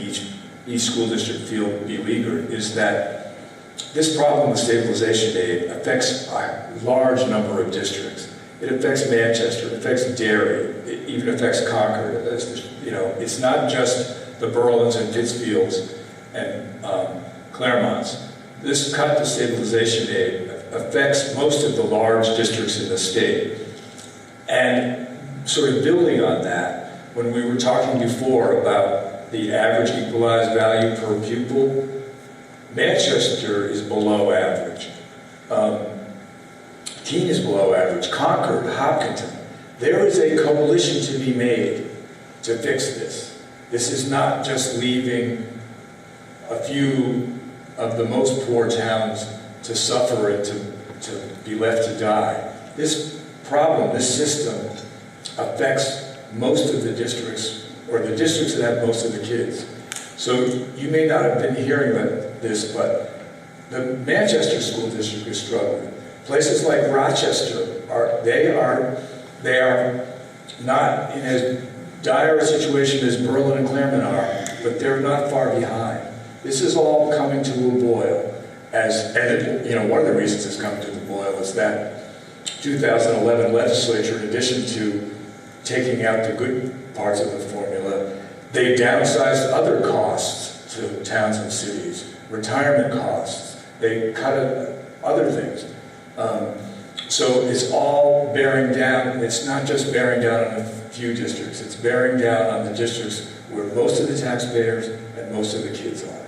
each school district feel beleaguered is that this problem with stabilization aid affects a large number of districts. It affects Manchester, it affects Derry, it even affects Concord. You know, it's not just the Berlins and Pittsfields and Claremonts. This cut to stabilization aid affects most of the large districts in the state. And sort of building on that, when we were talking before about the average equalized value per pupil, Manchester is below average. Keene is below average. Concord, Hopkinton. There is a coalition to be made to fix this. This is not just leaving a few of the most poor towns to suffer and to be left to die. This problem, this system, affects most of the districts, or the districts that have most of the kids. So you may not have been hearing this, but the Manchester School District is struggling. Places like Rochester they are not in as dire a situation as Berlin and Claremont are, but they're not far behind. This is all coming to a boil. One of the reasons it's coming to the boil is that 2011 legislature, in addition to taking out the good parts of the formula, they downsized other costs to towns and cities, retirement costs. They cut other things. So it's all bearing down. It's not just bearing down on a few districts. It's bearing down on the districts where most of the taxpayers and most of the kids are.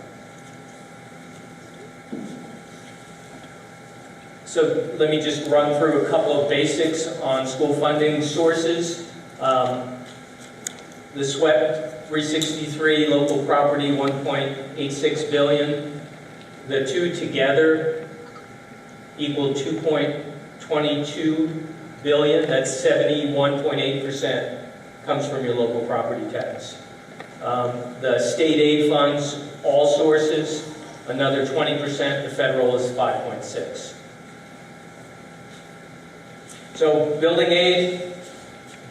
So let me just run through a couple of basics on school funding sources. The SWEP 363, local property 1.86 billion. The two together equal 2.22 billion. That's 71.8% comes from your local property tax. The state aid funds, all sources, another 20%. The federal is 5.6. So building aid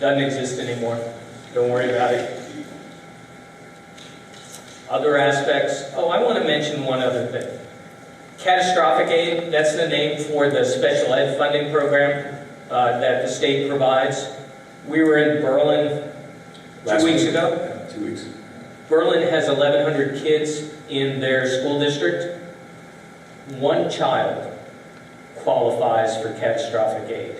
doesn't exist anymore. Don't worry about it. Other aspects. Oh, I want to mention one other thing. Catastrophic aid, that's the name for the special ed funding program that the state provides. We were in Berlin 2 weeks ago. Yeah, 2 weeks. Berlin has 1,100 kids in their school district. One child qualifies for catastrophic aid.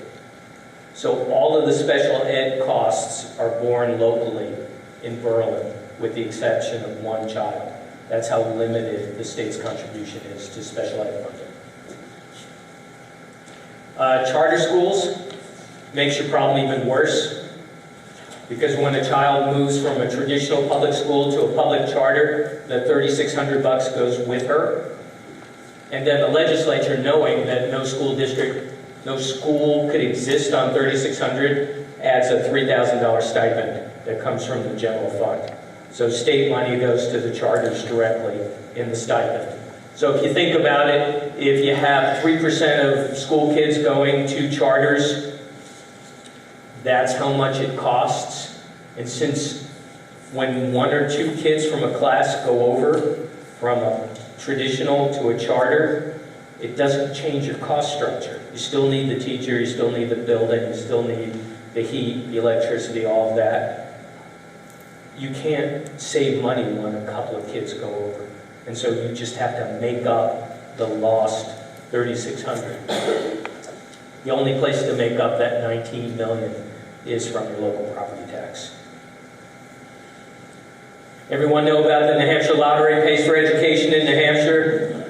So all of the special ed costs are borne locally in Berlin, with the exception of one child. That's how limited the state's contribution is to special ed funding. Charter schools makes your problem even worse, because when a child moves from a traditional public school to a public charter, the $3,600 goes with her. And then the legislature, knowing that no school could exist on $3,600, adds a $3,000 stipend that comes from the general fund. So state money goes to the charters directly in the stipend. So if you think about it, if you have 3% of school kids going to charters, that's how much it costs. And since when 1 or 2 kids from a class go over from a traditional to a charter, it doesn't change your cost structure. You still need the teacher, you still need the building, you still need the heat, the electricity, all of that. You can't save money when a couple of kids go over. And so you just have to make up the lost $3,600. The only place to make up that $19 million is from your local property tax. Everyone know about the New Hampshire lottery pays for education in New Hampshire?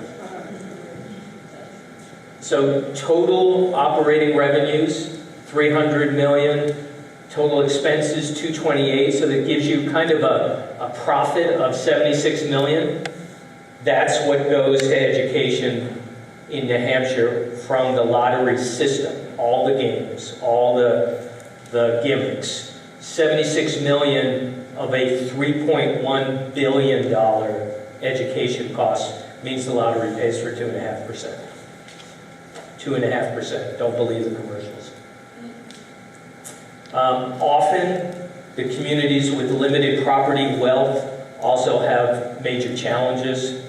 So total operating revenues, $300 million. Total expenses, $228, so that gives you kind of a profit of $76 million. That's what goes to education in New Hampshire from the lottery system. All the games, all the gimmicks. $76 million of a $3.1 billion education cost means the lottery pays for 2.5%. 2.5%. Don't believe the commercials. Often, the communities with limited property wealth also have major challenges.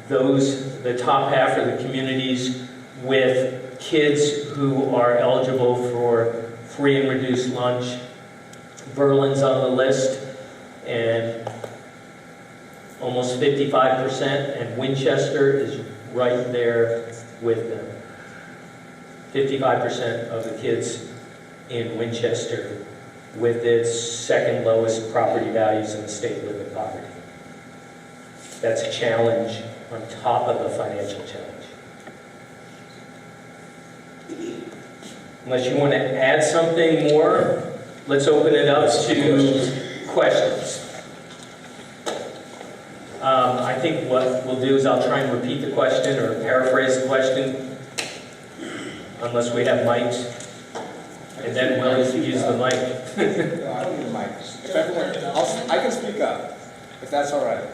The the top half are the communities with kids who are eligible for free and reduced lunch. Berlin's on the list, and almost 55%, and Winchester is right there with them. 55% of the kids in Winchester, with its second lowest property values in the state, live in poverty. That's a challenge on top of the financial challenge. Unless you want to add something more, let's open it up to questions. I think what we'll do is I'll try and repeat the question or paraphrase the question, unless we have mics, and then we'll use the mic. No, I don't need a mic. If everyone, I can speak up, if that's all right.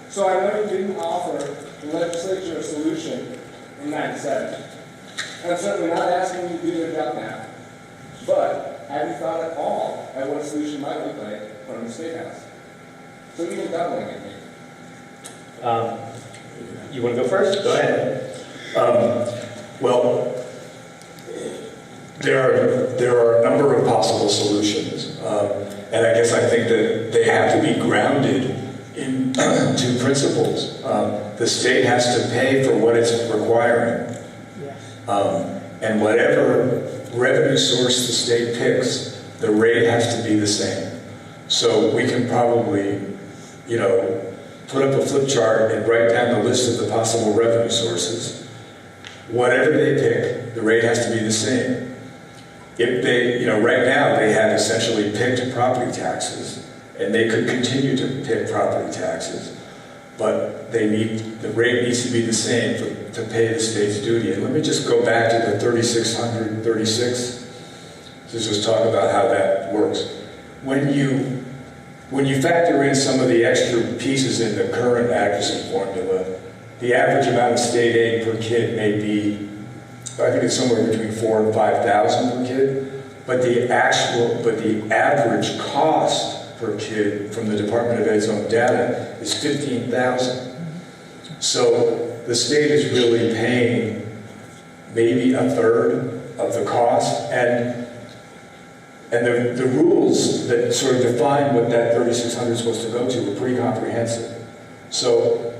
So I know you didn't offer the legislature a solution in '97. And I'm certainly not asking you to do your job now. But have you thought at all at what a solution might look like from the State House? So even doubling it, maybe. You want to go first? Go ahead. Well, there are a number of possible solutions, and I guess I think that they have to be grounded in two principles. The state has to pay for what it's requiring, and whatever revenue source the state picks, the rate has to be the same. So we can probably, put up a flip chart and write down the list of the possible revenue sources. Whatever they pick, the rate has to be the same. If they, right now they have essentially picked property taxes, and they could continue to pick property taxes, but the rate needs to be the same to pay the state's duty. And let me just go back to the 3636 to just talk about how that works. When you factor in some of the extra pieces in the current accuracy formula, the average amount of state aid per kid may be, I think it's somewhere between $4,000 and $5,000 per kid, but the average cost per kid from the Department of Ed's own data is $15,000. So the state is really paying maybe a third of the cost, and the rules that sort of define what that 3,600 is supposed to go to are pretty comprehensive. So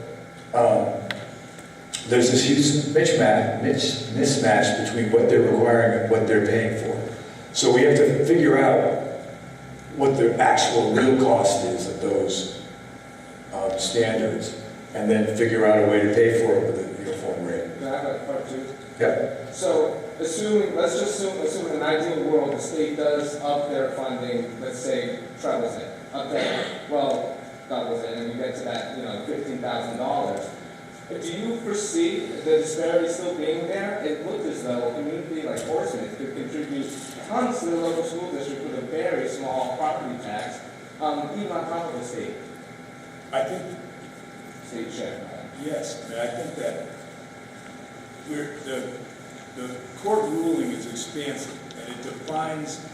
there's this huge mismatch between what they're requiring and what they're paying for. So we have to figure out what the actual real cost is of those standards, and then figure out a way to pay for it with a uniform rate. Can I have a part two? Yeah. So let's just assume in an ideal world the state does up their funding, let's say trebles it, doubles it, and we get to that, $15,000. But do you foresee the disparity still being there? It looked as though a community like Portsmouth could contribute tons to the local school district with a very small property tax, even on top of the state. I think, State share. yes, I think that the court ruling is expansive, and it defines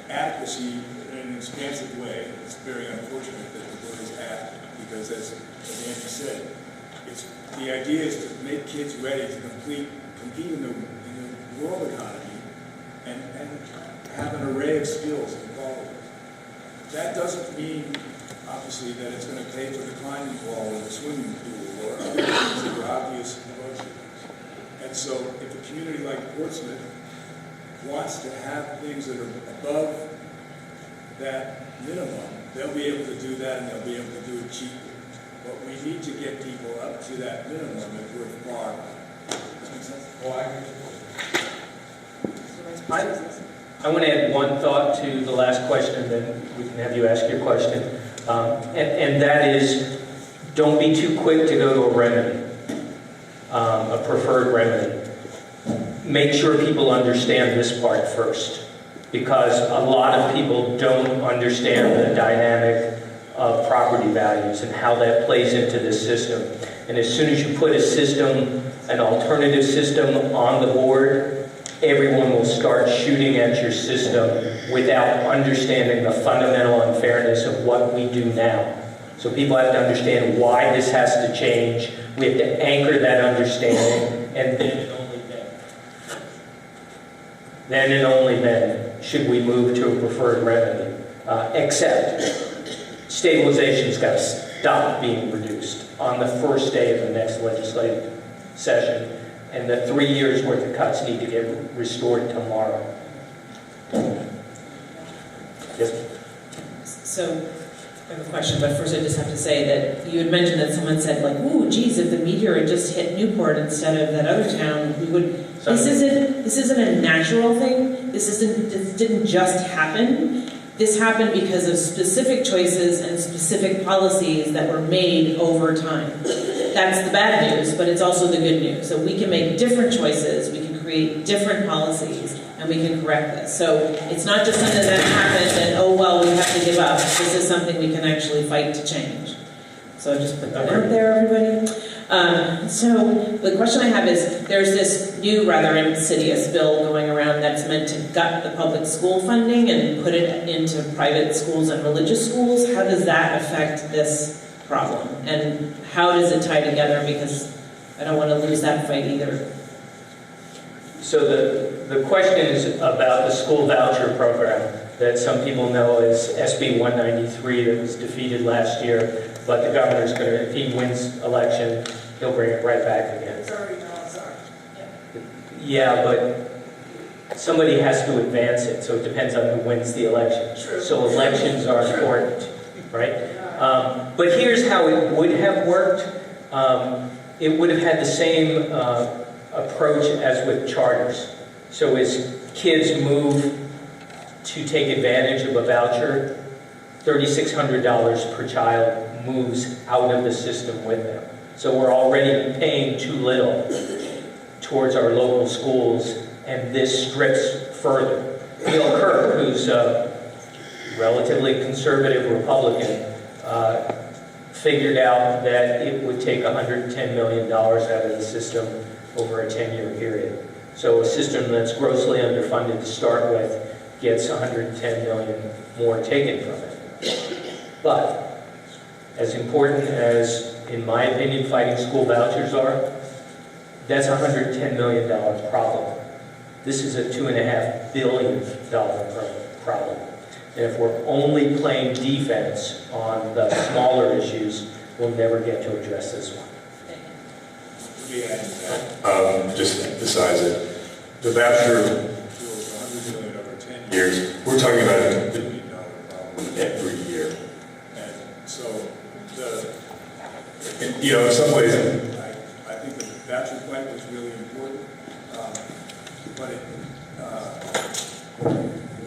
adequacy in an expansive way. It's very unfortunate that the word is adequate, because as Andrew said, the idea is to make kids ready to compete in the world economy and have an array of skills and qualities. That doesn't mean, obviously, that it's going to pay for the climbing wall or the swimming pool or other things that are obvious emotions. And so if a community like Portsmouth wants to have things that are above that minimum, they'll be able to do that, and they'll be able to do it cheaply. But we need to get people up to that minimum if we're far. Does that make sense? Oh, I agree. I want to add one thought to the last question, then we can have you ask your question. And that is, don't be too quick to go to a remedy, a preferred remedy. Make sure people understand this part first, because a lot of people don't understand the dynamic of property values and how that plays into the system. And as soon as you put a system, an alternative system on the board, everyone will start shooting at your system without understanding the fundamental unfairness of what we do now. So people have to understand why this has to change. We have to anchor that understanding, and then and only then should we move to a preferred remedy. Except stabilization's got to stop being reduced on the first day of the next legislative session, and the 3 years worth of cuts need to get restored tomorrow. Yes. So, I have a question, but first I just have to say that you had mentioned that someone said, like, ooh, geez, if the meteor had just hit Newport instead of that other town, we would... This isn't a natural thing. This didn't just happen. This happened because of specific choices and specific policies that were made over time. That's the bad news, but it's also the good news. So we can make different choices, we can create different policies, and we can correct this. So it's not just something that happened and, oh, well, we have to give up. This is something we can actually fight to change. So just put that out there, everybody. So the question I have is, there's this new, rather insidious bill going around that's meant to gut the public school funding and put it into private schools and religious schools. How does that affect this problem? And how does it tie together? Because I don't want to lose that fight either. So the question is about the school voucher program that some people know as SB 193 that was defeated last year, but the governor's going to, if he wins election, he'll bring it right back again. It's already gone, sorry. Yeah, but somebody has to advance it, so it depends on who wins the election. True. So elections are important, right? But here's how it would have worked. It would have had the same approach as with charters. So as kids move to take advantage of a voucher, $3,600 per child moves out of the system with them. So we're already paying too little towards our local schools, and this strips further. Neil Kirk, who's a relatively conservative Republican, figured out that it would take $110 million out of the system over a 10-year period. So a system that's grossly underfunded to start with gets $110 million more taken from it. But as important as, in my opinion, fighting school vouchers are, that's a $110 million problem. This is a $2.5 billion problem. And if we're only playing defense on the smaller issues, we'll never get to address this one. Just emphasize it. The voucher $100 million over 10 years, we're talking about $1 billion problem. every year. And so, And, you know, in some ways, I think the voucher fight was really important, but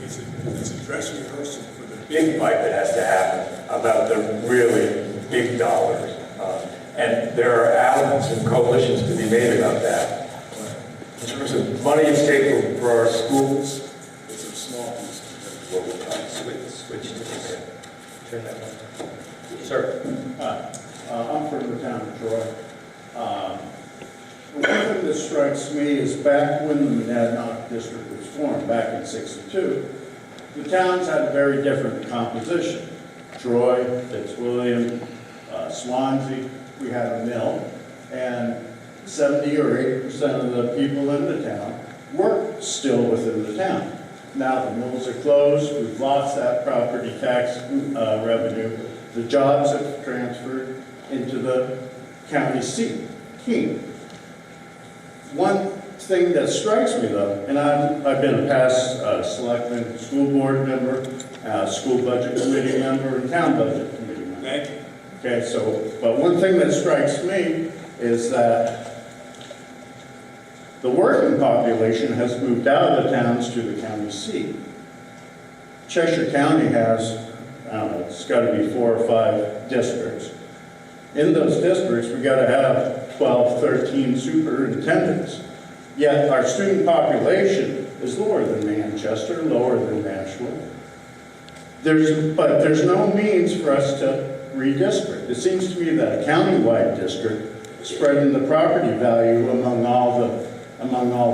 it's a dress rehearsal for the big fight that has to happen about the really big dollars. And there are allies and coalitions to be made about that. In terms of money at stake for our schools, it's a small piece of what we're trying to Switch to this. Turn that one. Sir. I'm from the town of Troy. One thing that strikes me is back when the Monadnock District was formed, back in '62, the towns had a very different composition. Troy, Fitzwilliam, Swansea, we had a mill, and 70 or 80% of the people in the town work still within the town. Now the mills are closed, we've lost that property tax revenue, the jobs have transferred into the county seat, Keene. One thing that strikes me though, and I've been a past selectman, school board member, school budget committee member, and town budget committee member. Thank you. Okay, so, but one thing that strikes me is that the working population has moved out of the towns to the county seat. Cheshire County has, I don't know, it's got to be 4 or 5 districts. In those districts, we got to have 12, 13 superintendents. Yet our student population is lower than Manchester, lower than Nashville. But there's no means for us to redistrict. It seems to me that a county-wide district, spreading the property value among all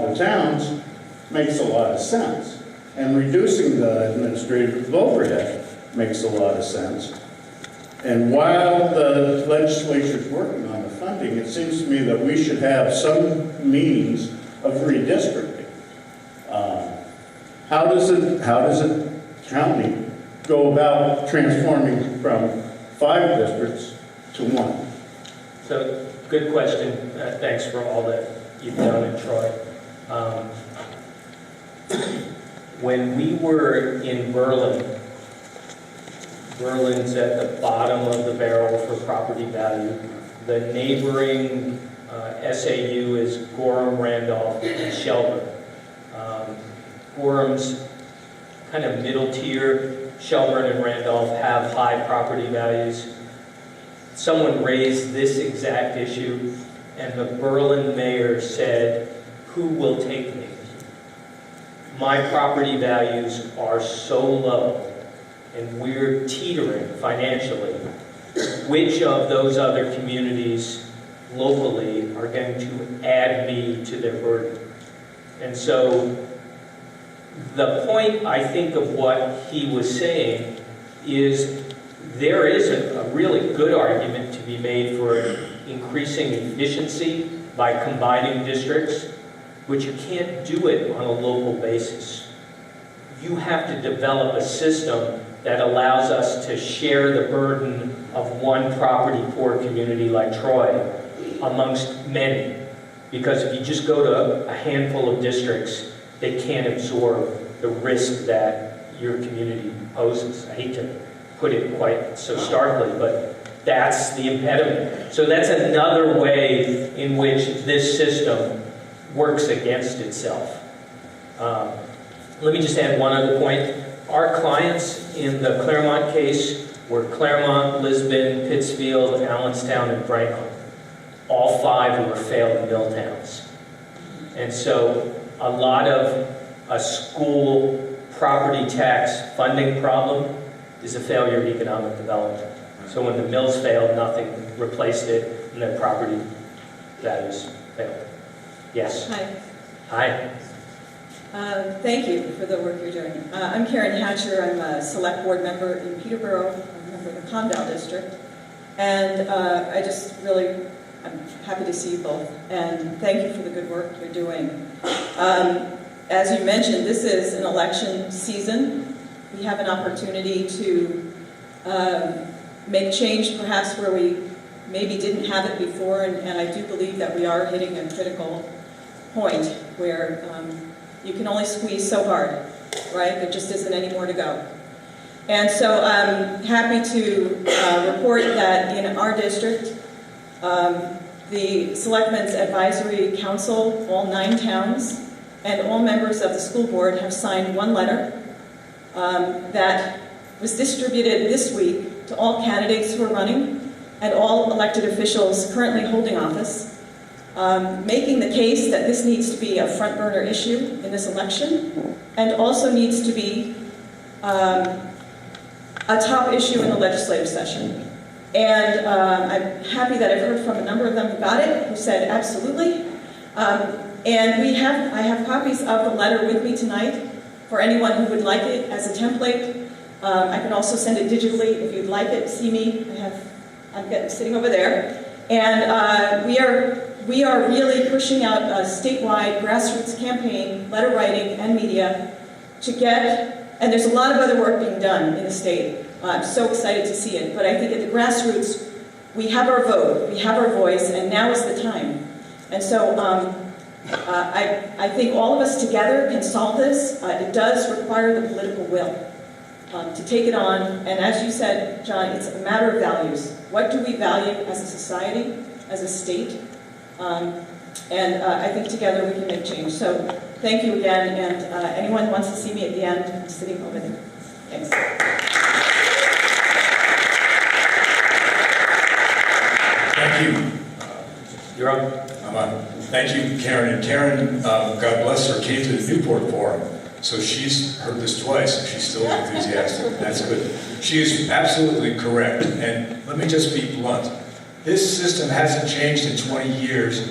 the towns, makes a lot of sense. And reducing the administrative overhead makes a lot of sense. And while the legislature is working on the funding, it seems to me that we should have some means of redistricting. How does a county go about transforming from 5 districts to 1? So, good question. Thanks for all that you've done in Troy. When we were in Berlin, Berlin's at the bottom of the barrel for property value. The neighboring SAU is Gorham, Randolph, and Shelburne. Gorham's kind of middle tier. Shelburne and Randolph have high property values. Someone raised this exact issue, and the Berlin mayor said, "Who will take me? My property values are so low, and we're teetering financially. Which of those other communities locally are going to add me to their burden?" And so the point, I think, of what he was saying is there is a really good argument to be made for increasing efficiency by combining districts, but you can't do it on a local basis. You have to develop a system that allows us to share the burden of one property poor community like Troy amongst many. Because if you just go to a handful of districts, they can't absorb the risk that your community poses. I hate to put it quite so starkly, but that's the impediment. So that's another way in which this system works against itself. Let me just add one other point. Our clients in the Claremont case were Claremont, Lisbon, Pittsfield, Allenstown, and Franklin. All 5 were failed mill towns. And so a lot of a school property tax funding problem is a failure of economic development. So when the mills failed, nothing replaced it, and the property values failed. Yes? Hi. Hi. Thank you for the work you're doing. I'm Karen Hatcher. I'm a select board member in Peterborough. I'm a member of the Condell District. And I'm happy to see you both. And thank you for the good work you're doing. As you mentioned, this is an election season. We have an opportunity to make change perhaps where we maybe didn't have it before, and I do believe that we are hitting a critical point where you can only squeeze so hard, right? There just isn't any more to go. And so I'm happy to report that in our district, the Selectmen's Advisory Council, all 9 towns, and all members of the school board have signed one letter that was distributed this week to all candidates who are running and all elected officials currently holding office, making the case that this needs to be a front burner issue in this election and also needs to be a top issue in the legislative session. And I'm happy that I've heard from a number of them who got it, who said absolutely. And I have copies of the letter with me tonight for anyone who would like it as a template. I can also send it digitally if you'd like it. See me, I'm sitting over there. And we are really pushing out a statewide grassroots campaign, letter writing and media to get, and there's a lot of other work being done in the state. I'm so excited to see it. But I think at the grassroots, we have our vote, we have our voice, and now is the time. And so I think all of us together can solve this. It does require the political will to take it on. And as you said, John, it's a matter of values. What do we value as a society, as a state? And I think together we can make change. So thank you again. And anyone who wants to see me at the end, I'm sitting over there. Thanks. Thank you. You're on. I'm on. Thank you, Karen. And Karen, God bless her, came to the Newport Forum. So she's heard this twice, and she's still enthusiastic. That's good. She is absolutely correct. And let me just be blunt. This system hasn't changed in 20 years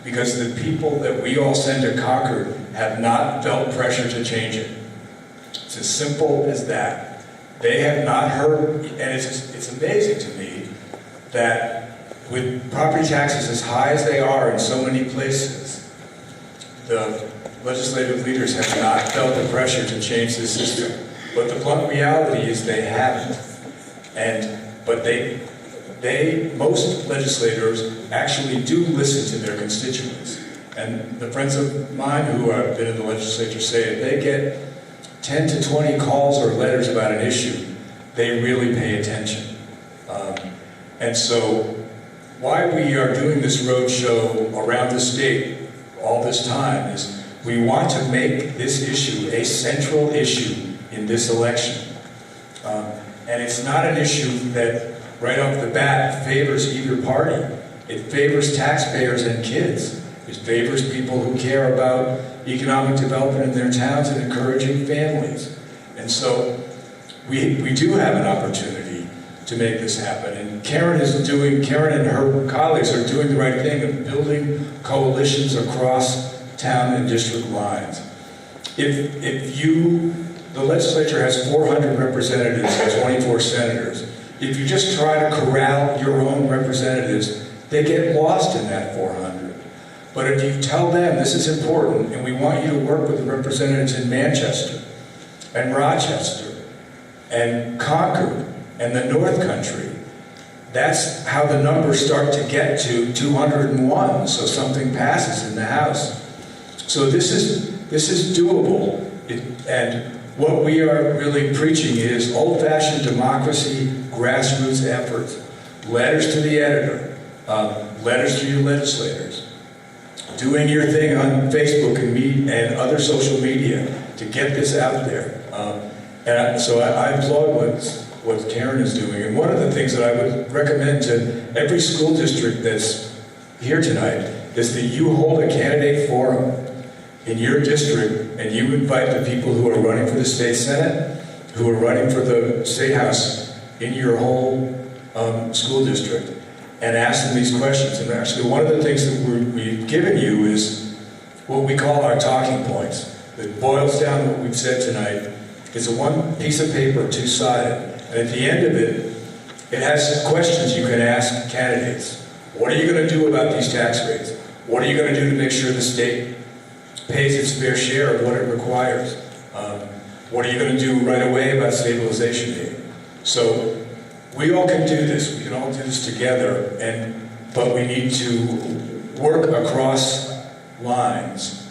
because the people that we all send to Concord have not felt pressure to change it. It's as simple as that. they have not heard, and it's amazing to me that with property taxes as high as they are in so many places, the legislative leaders have not felt the pressure to change the system. But the blunt reality is they haven't. But most legislators actually do listen to their constituents. And the friends of mine who have been in the legislature say if they get 10 to 20 calls or letters about an issue, they really pay attention. And so why we are doing this road show around the state all this time is we want to make this issue a central issue in this election. And it's not an issue that right off the bat favors either party. It favors taxpayers and kids. It favors people who care about economic development in their towns and encouraging families. And so we do have an opportunity to make this happen. And Karen and her colleagues are doing the right thing of building coalitions across town and district lines. The legislature has 400 representatives and 24 senators. If you just try to corral your own representatives, they get lost in that 400. But if you tell them this is important and we want you to work with the representatives in Manchester and Rochester and Concord and the North Country, that's how the numbers start to get to 201, so something passes in the House. So this is doable, and what we are really preaching is old-fashioned democracy, grassroots efforts, letters to the editor, letters to your legislators, doing your thing on Facebook and other social media to get this out there. So I applaud what Karen is doing. And one of the things that I would recommend to every school district that's here tonight is that you hold a candidate forum in your district and you invite the people who are running for the state senate, who are running for the state house in your whole school district, and ask them these questions. And actually one of the things that we've given you is what we call our talking points. It boils down to what we've said tonight. It's a one piece of paper, two-sided. And at the end of it, it has questions you can ask candidates. What are you going to do about these tax rates? What are you going to do to make sure the state pays its fair share of what it requires? What are you going to do right away about stabilization aid? So we all can do this. We can all do this together, but we need to work across lines,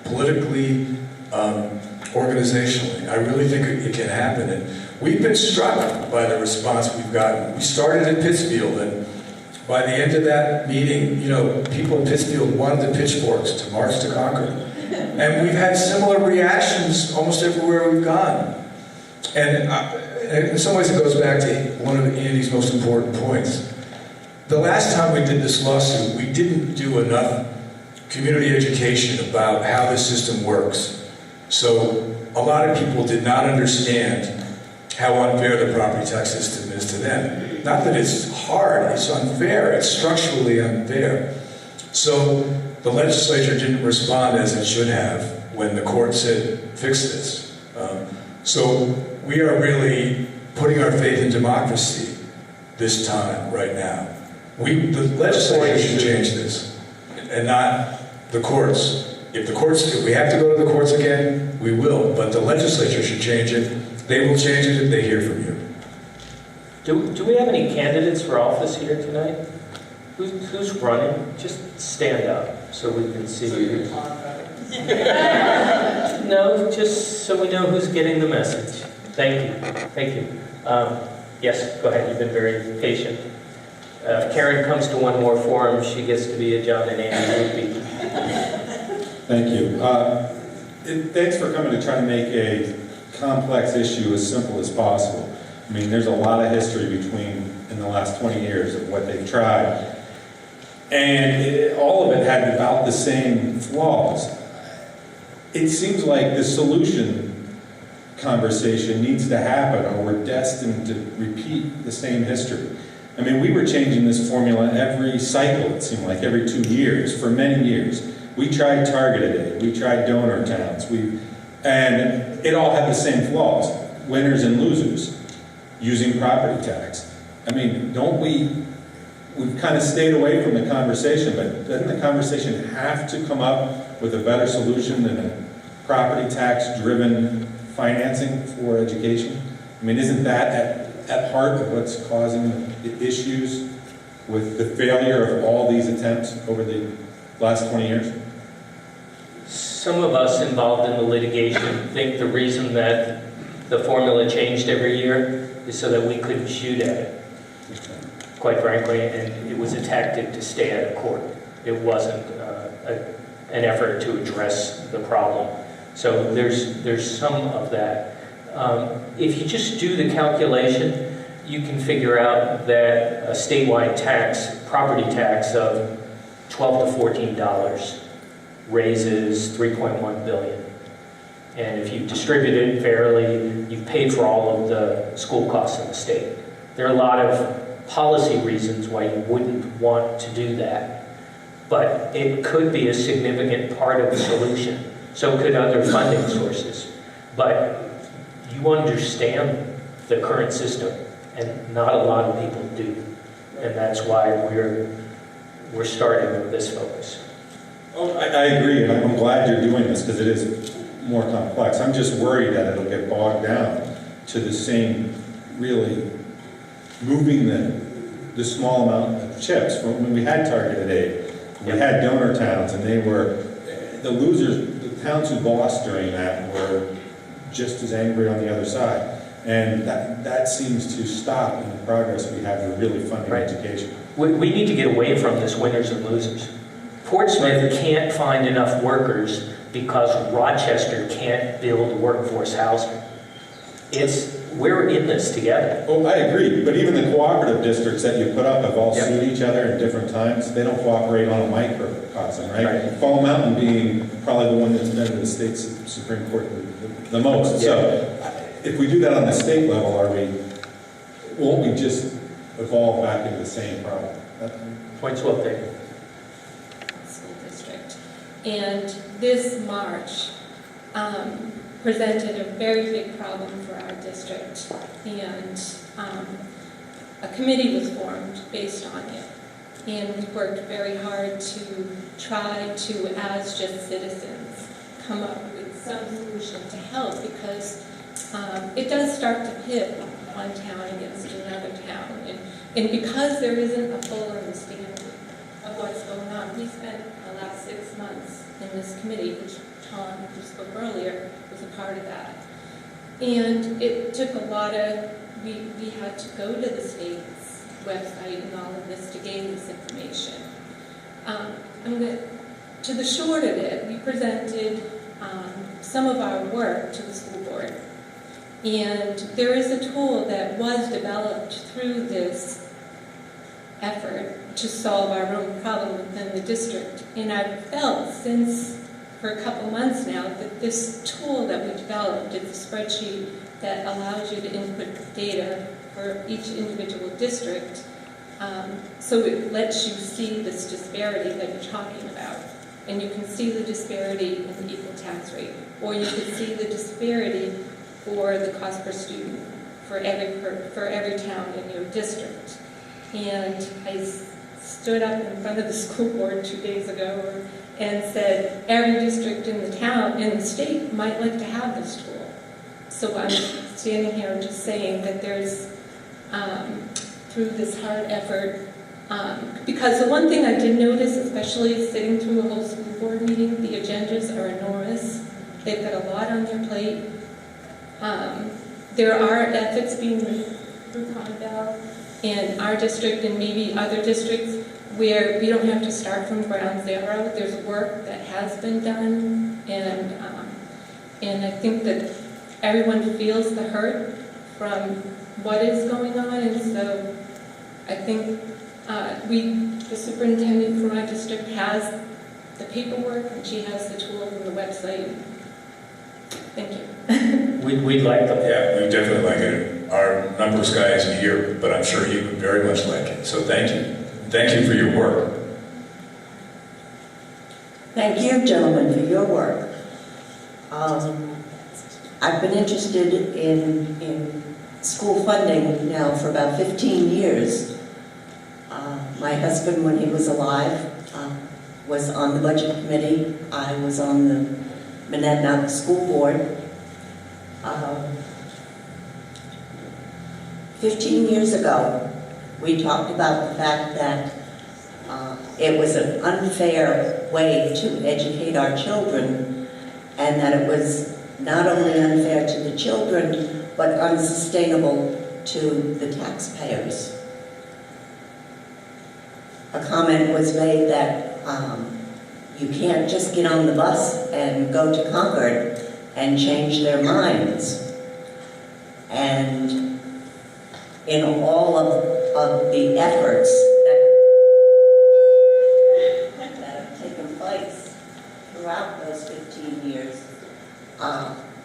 politically, organizationally. I really think it can happen. And we've been struck by the response we've gotten. We started in Pittsfield, and by the end of that meeting, people in Pittsfield wanted the pitchforks to march to Concord. And we've had similar reactions almost everywhere we've gone. And in some ways it goes back to one of Andy's most important points. The last time we did this lawsuit, we didn't do enough community education about how the system works. So a lot of people did not understand how unfair the property tax system is to them. Not that it's hard, it's unfair, it's structurally unfair. So the legislature didn't respond as it should have when the court said, fix this. So we are really putting our faith in democracy this time, right now. The legislature should change this, and not the courts. If we have to go to the courts again, we will, but the legislature should change it. They will change it if they hear from you. Do we have any candidates for office here tonight? Who's running? Just stand up so we can see you. No, just so we know who's getting the message. Thank you. Thank you. Yes, go ahead. You've been very patient. Karen comes to one more forum. She gets to be a John and Andy Woodby. Thank you. Thanks for coming to try to make a complex issue as simple as possible. I mean, there's a lot of history in the last 20 years of what they've tried. And all of it had about the same flaws. It seems like the solution conversation needs to happen, or we're destined to repeat the same history. I mean, we were changing this formula every cycle, it seemed like, every 2 years, for many years. We tried targeted aid, we tried donor towns, and it all had the same flaws. winners and losers using property tax. I mean, we've kind of stayed away from the conversation, but doesn't the conversation have to come up with a better solution than a property tax-driven financing for education? I mean, isn't that at heart of what's causing the issues with the failure of all these attempts over the last 20 years? Some of us involved in the litigation think the reason that the formula changed every year is so that we couldn't shoot at it, quite frankly, and it was a tactic to stay out of court. It wasn't an effort to address the problem. So there's some of that. If you just do the calculation, you can figure out that a statewide tax, property tax of $12 to $14 raises $3.1 billion. And if you distribute it fairly, you've paid for all of the school costs in the state. There are a lot of policy reasons why you wouldn't want to do that, but it could be a significant part of the solution. So could other funding sources. But you understand the current system, and not a lot of people do. And that's why we're starting with this focus. Oh, I agree, and I'm glad you're doing this because it is more complex. I'm just worried that it'll get bogged down to the same, really, moving the small amount of chips. When we had targeted aid, we had donor towns, and they were, the losers, the towns who lost during that were just as angry on the other side. And that seems to stop in the progress we have with really funding education. We need to get away from this winners and losers. Portsmouth can't find enough workers because Rochester can't build workforce housing. We're in this together. Oh, I agree, but even the cooperative districts that you put up have all sued each other at different times. They don't cooperate on a microcosm, right? Fall Mountain being probably the one that's been in the state Supreme Court the most. So if we do that on the state level, won't we just evolve back into the same problem? Points well taken. School district. And this March presented a very big problem for our district. And a committee was formed based on it. And we worked very hard to try to, as just citizens, come up with some solution to help, because it does start to pit one town against another town. And because there isn't a full understanding of what's going on, we spent the last 6 months in this committee, which Tom, who spoke earlier, was a part of that. And it took a lot of, we had to go to the state's website and all of this to gain this information. To the short of it, we presented some of our work to the school board. And there is a tool that was developed through this effort to solve our own problem within the district. And I've felt for a couple months now that this tool that we developed is a spreadsheet that allows you to input data for each individual district. So it lets you see this disparity that you're talking about. And you can see the disparity in the equal tax rate, or you can see the disparity for the cost per student for every town in your district. And I stood up in front of the school board 2 days ago and said, every district in the state might like to have this tool. So I'm standing here just saying that there's, through this hard effort, because the one thing I did notice, especially sitting through a whole school board meeting, the agendas are enormous. They've got a lot on their plate. There are efforts being made through Conval in our district and maybe other districts where we don't have to start from ground zero. There's work that has been done, and I think that everyone feels the hurt from what is going on, and so I think the superintendent for my district has the paperwork and she has the tools and the website. Thank you. We'd like them. Yeah, we definitely like it. Our numbers guy isn't here, but I'm sure he would very much like it. So thank you. Thank you for your work. Thank you, gentlemen, for your work. I've been interested in school funding now for about 15 years. My husband, when he was alive, was on the budget committee. I was on the Monadnock School Board. 15 years ago, we talked about the fact that it was an unfair way to educate our children, and that it was not only unfair to the children, but unsustainable to the taxpayers. A comment was made that you can't just get on the bus and go to Concord and change their minds. And in all of the efforts that have taken place throughout those 15 years,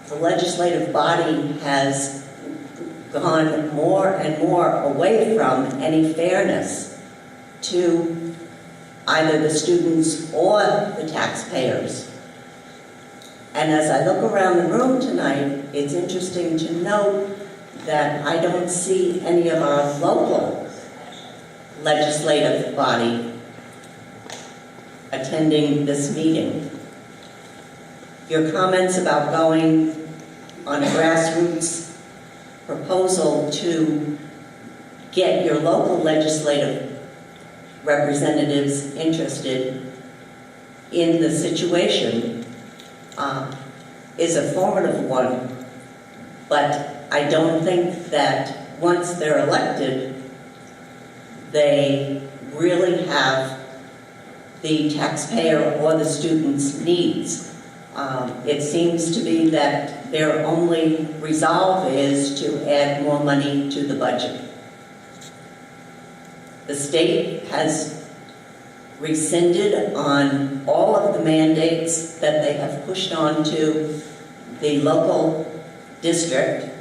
the legislative body has gone more and more away from any fairness to either the students or the taxpayers. And as I look around the room tonight, it's interesting to note that I don't see any of our local legislative body attending this meeting. Your comments about going on a grassroots proposal to get your local legislative representatives interested in the situation is a formative one, but I don't think that once they're elected, they really have the taxpayer or the student's needs. It seems to be that their only resolve is to add more money to the budget. The state has rescinded on all of the mandates that they have pushed on to the local district.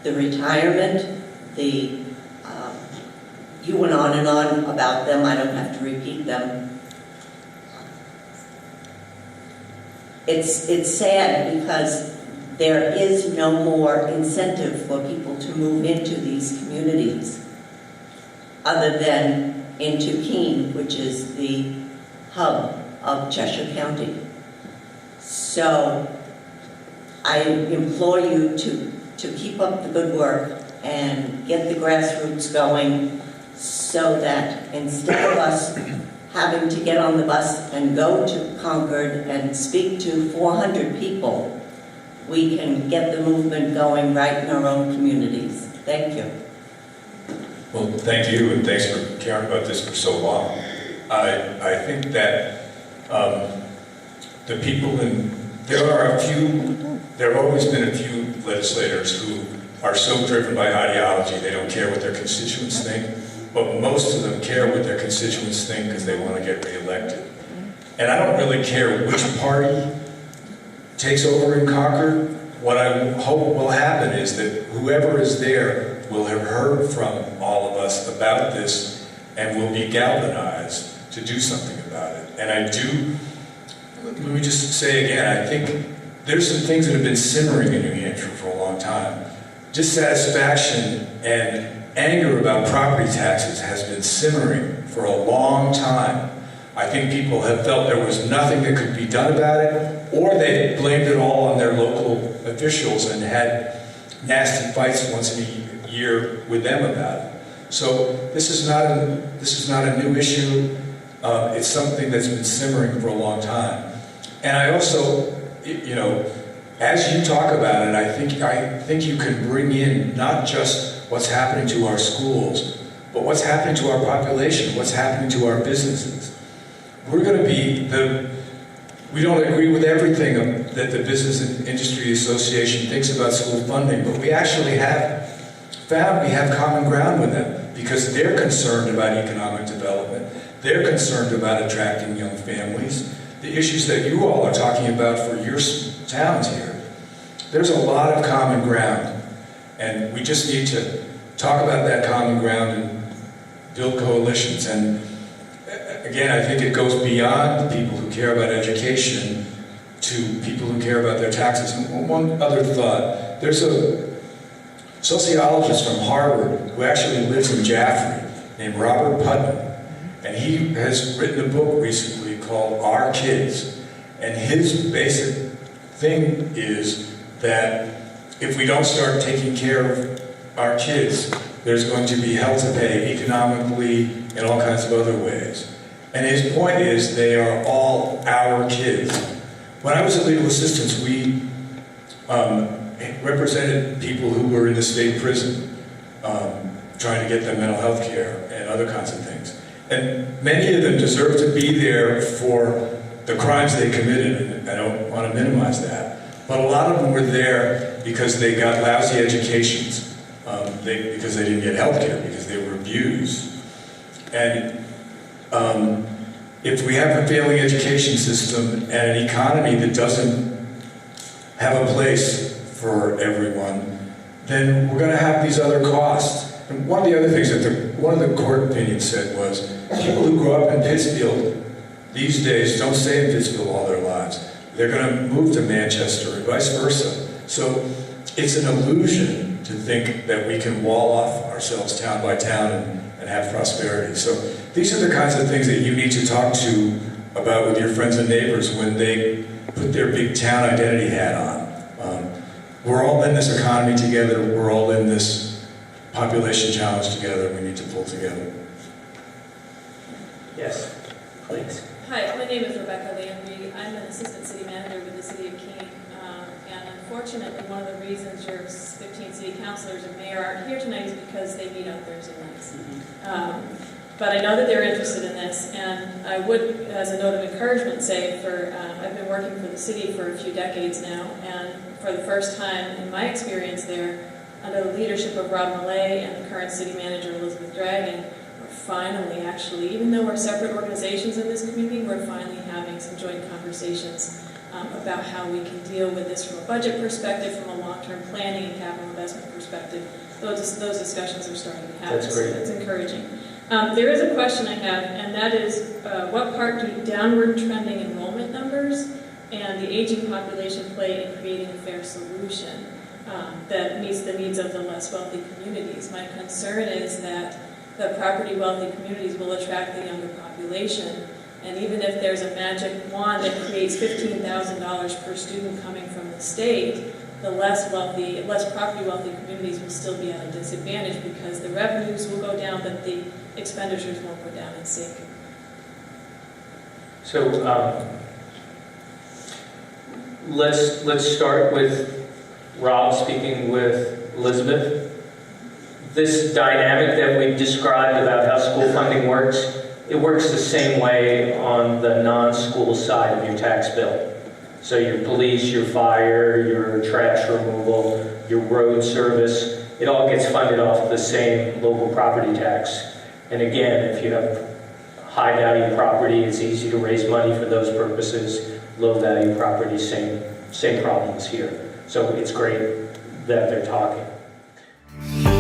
The retirement, you went on and on about them, I don't have to repeat them. It's sad because there is no more incentive for people to move into these communities other than into Keene, which is the hub of Cheshire County. So I implore you to keep up the good work and get the grassroots going so that instead of us having to get on the bus and go to Concord and speak to 400 people, we can get the movement going right in our own communities. Thank you. Well, thank you, and thanks for caring about this for so long. I think that the people there have always been a few legislators who are so driven by ideology, they don't care what their constituents think, but most of them care what their constituents think because they want to get reelected. And I don't really care which party takes over in Concord. What I hope will happen is that whoever is there will have heard from all of us about this and will be galvanized to do something about it. And let me just say again, I think there's some things that have been simmering in New Hampshire for a long time. Dissatisfaction and anger about property taxes has been simmering for a long time. I think people have felt there was nothing that could be done about it, or they blamed it all on their local officials and had nasty fights once in a year with them about it. So this is not a new issue. It's something that's been simmering for a long time. And I also, as you talk about it, I think you can bring in not just what's happening to our schools, but what's happening to our population, what's happening to our businesses. We're going to be we don't agree with everything that the Business and Industry Association thinks about school funding, but we actually have found we have common ground with them because they're concerned about economic development. They're concerned about attracting young families. The issues that you all are talking about for your towns here, there's a lot of common ground, and we just need to talk about that common ground and build coalitions. And again, I think it goes beyond people who care about education to people who care about their taxes. And one other thought, there's a sociologist from Harvard who actually lives in Jaffrey named Robert Putnam, and he has written a book recently called Our Kids, and his basic thing is that if we don't start taking care of our kids, there's going to be hell to pay economically and all kinds of other ways. And his point is they are all our kids. When I was a legal assistant, we represented people who were in the state prison, trying to get them mental health care and other kinds of things. And many of them deserve to be there for the crimes they committed, and I don't want to minimize that. But a lot of them were there because they got lousy educations, because they didn't get health care, because they were abused. And if we have a failing education system and an economy that doesn't have a place for everyone, then we're going to have these other costs. And one of the other things that one of the court opinions said was, people who grow up in Pittsfield these days don't stay in Pittsfield all their lives. They're going to move to Manchester and vice versa. So it's an illusion to think that we can wall off ourselves town by town and have prosperity. So these are the kinds of things that you need to talk to about with your friends and neighbors when they put their big town identity hat on. We're all in this economy together. We're all in this population challenge together. We need to pull together. Yes, please. Hi, my name is Rebecca Landry. I'm an assistant city manager with the city of Keene. And unfortunately, one of the reasons your 15 city councilors and mayor aren't here tonight is because they meet on Thursday nights. But I know that they're interested in this, and I would, as a note of encouragement, say I've been working for the city for a few decades now, and for the first time in my experience there, under the leadership of Rob Millay and the current city manager Elizabeth Dragon, we're finally actually, even though we're separate organizations in this community, we're finally having some joint conversations about how we can deal with this from a budget perspective, from a long-term planning and capital investment perspective. Those discussions are starting to happen. That's great. So that's encouraging. There is a question I have, and that is, what part do downward trending enrollment numbers and the aging population play in creating a fair solution that meets the needs of the less wealthy communities? My concern is that the property wealthy communities will attract the younger population, and even if there's a magic wand that creates $15,000 per student coming from the state, the less property wealthy communities will still be at a disadvantage because the revenues will go down, but the expenditures won't go down in sync. So let's start with Rob speaking with Elizabeth. This dynamic that we've described about how school funding works, it works the same way on the non-school side of your tax bill. So your police, your fire, your trash removal, your road service, it all gets funded off the same local property tax. And again, if you have high value property, it's easy to raise money for those purposes. Low value property, same problems here. So it's great that they're talking.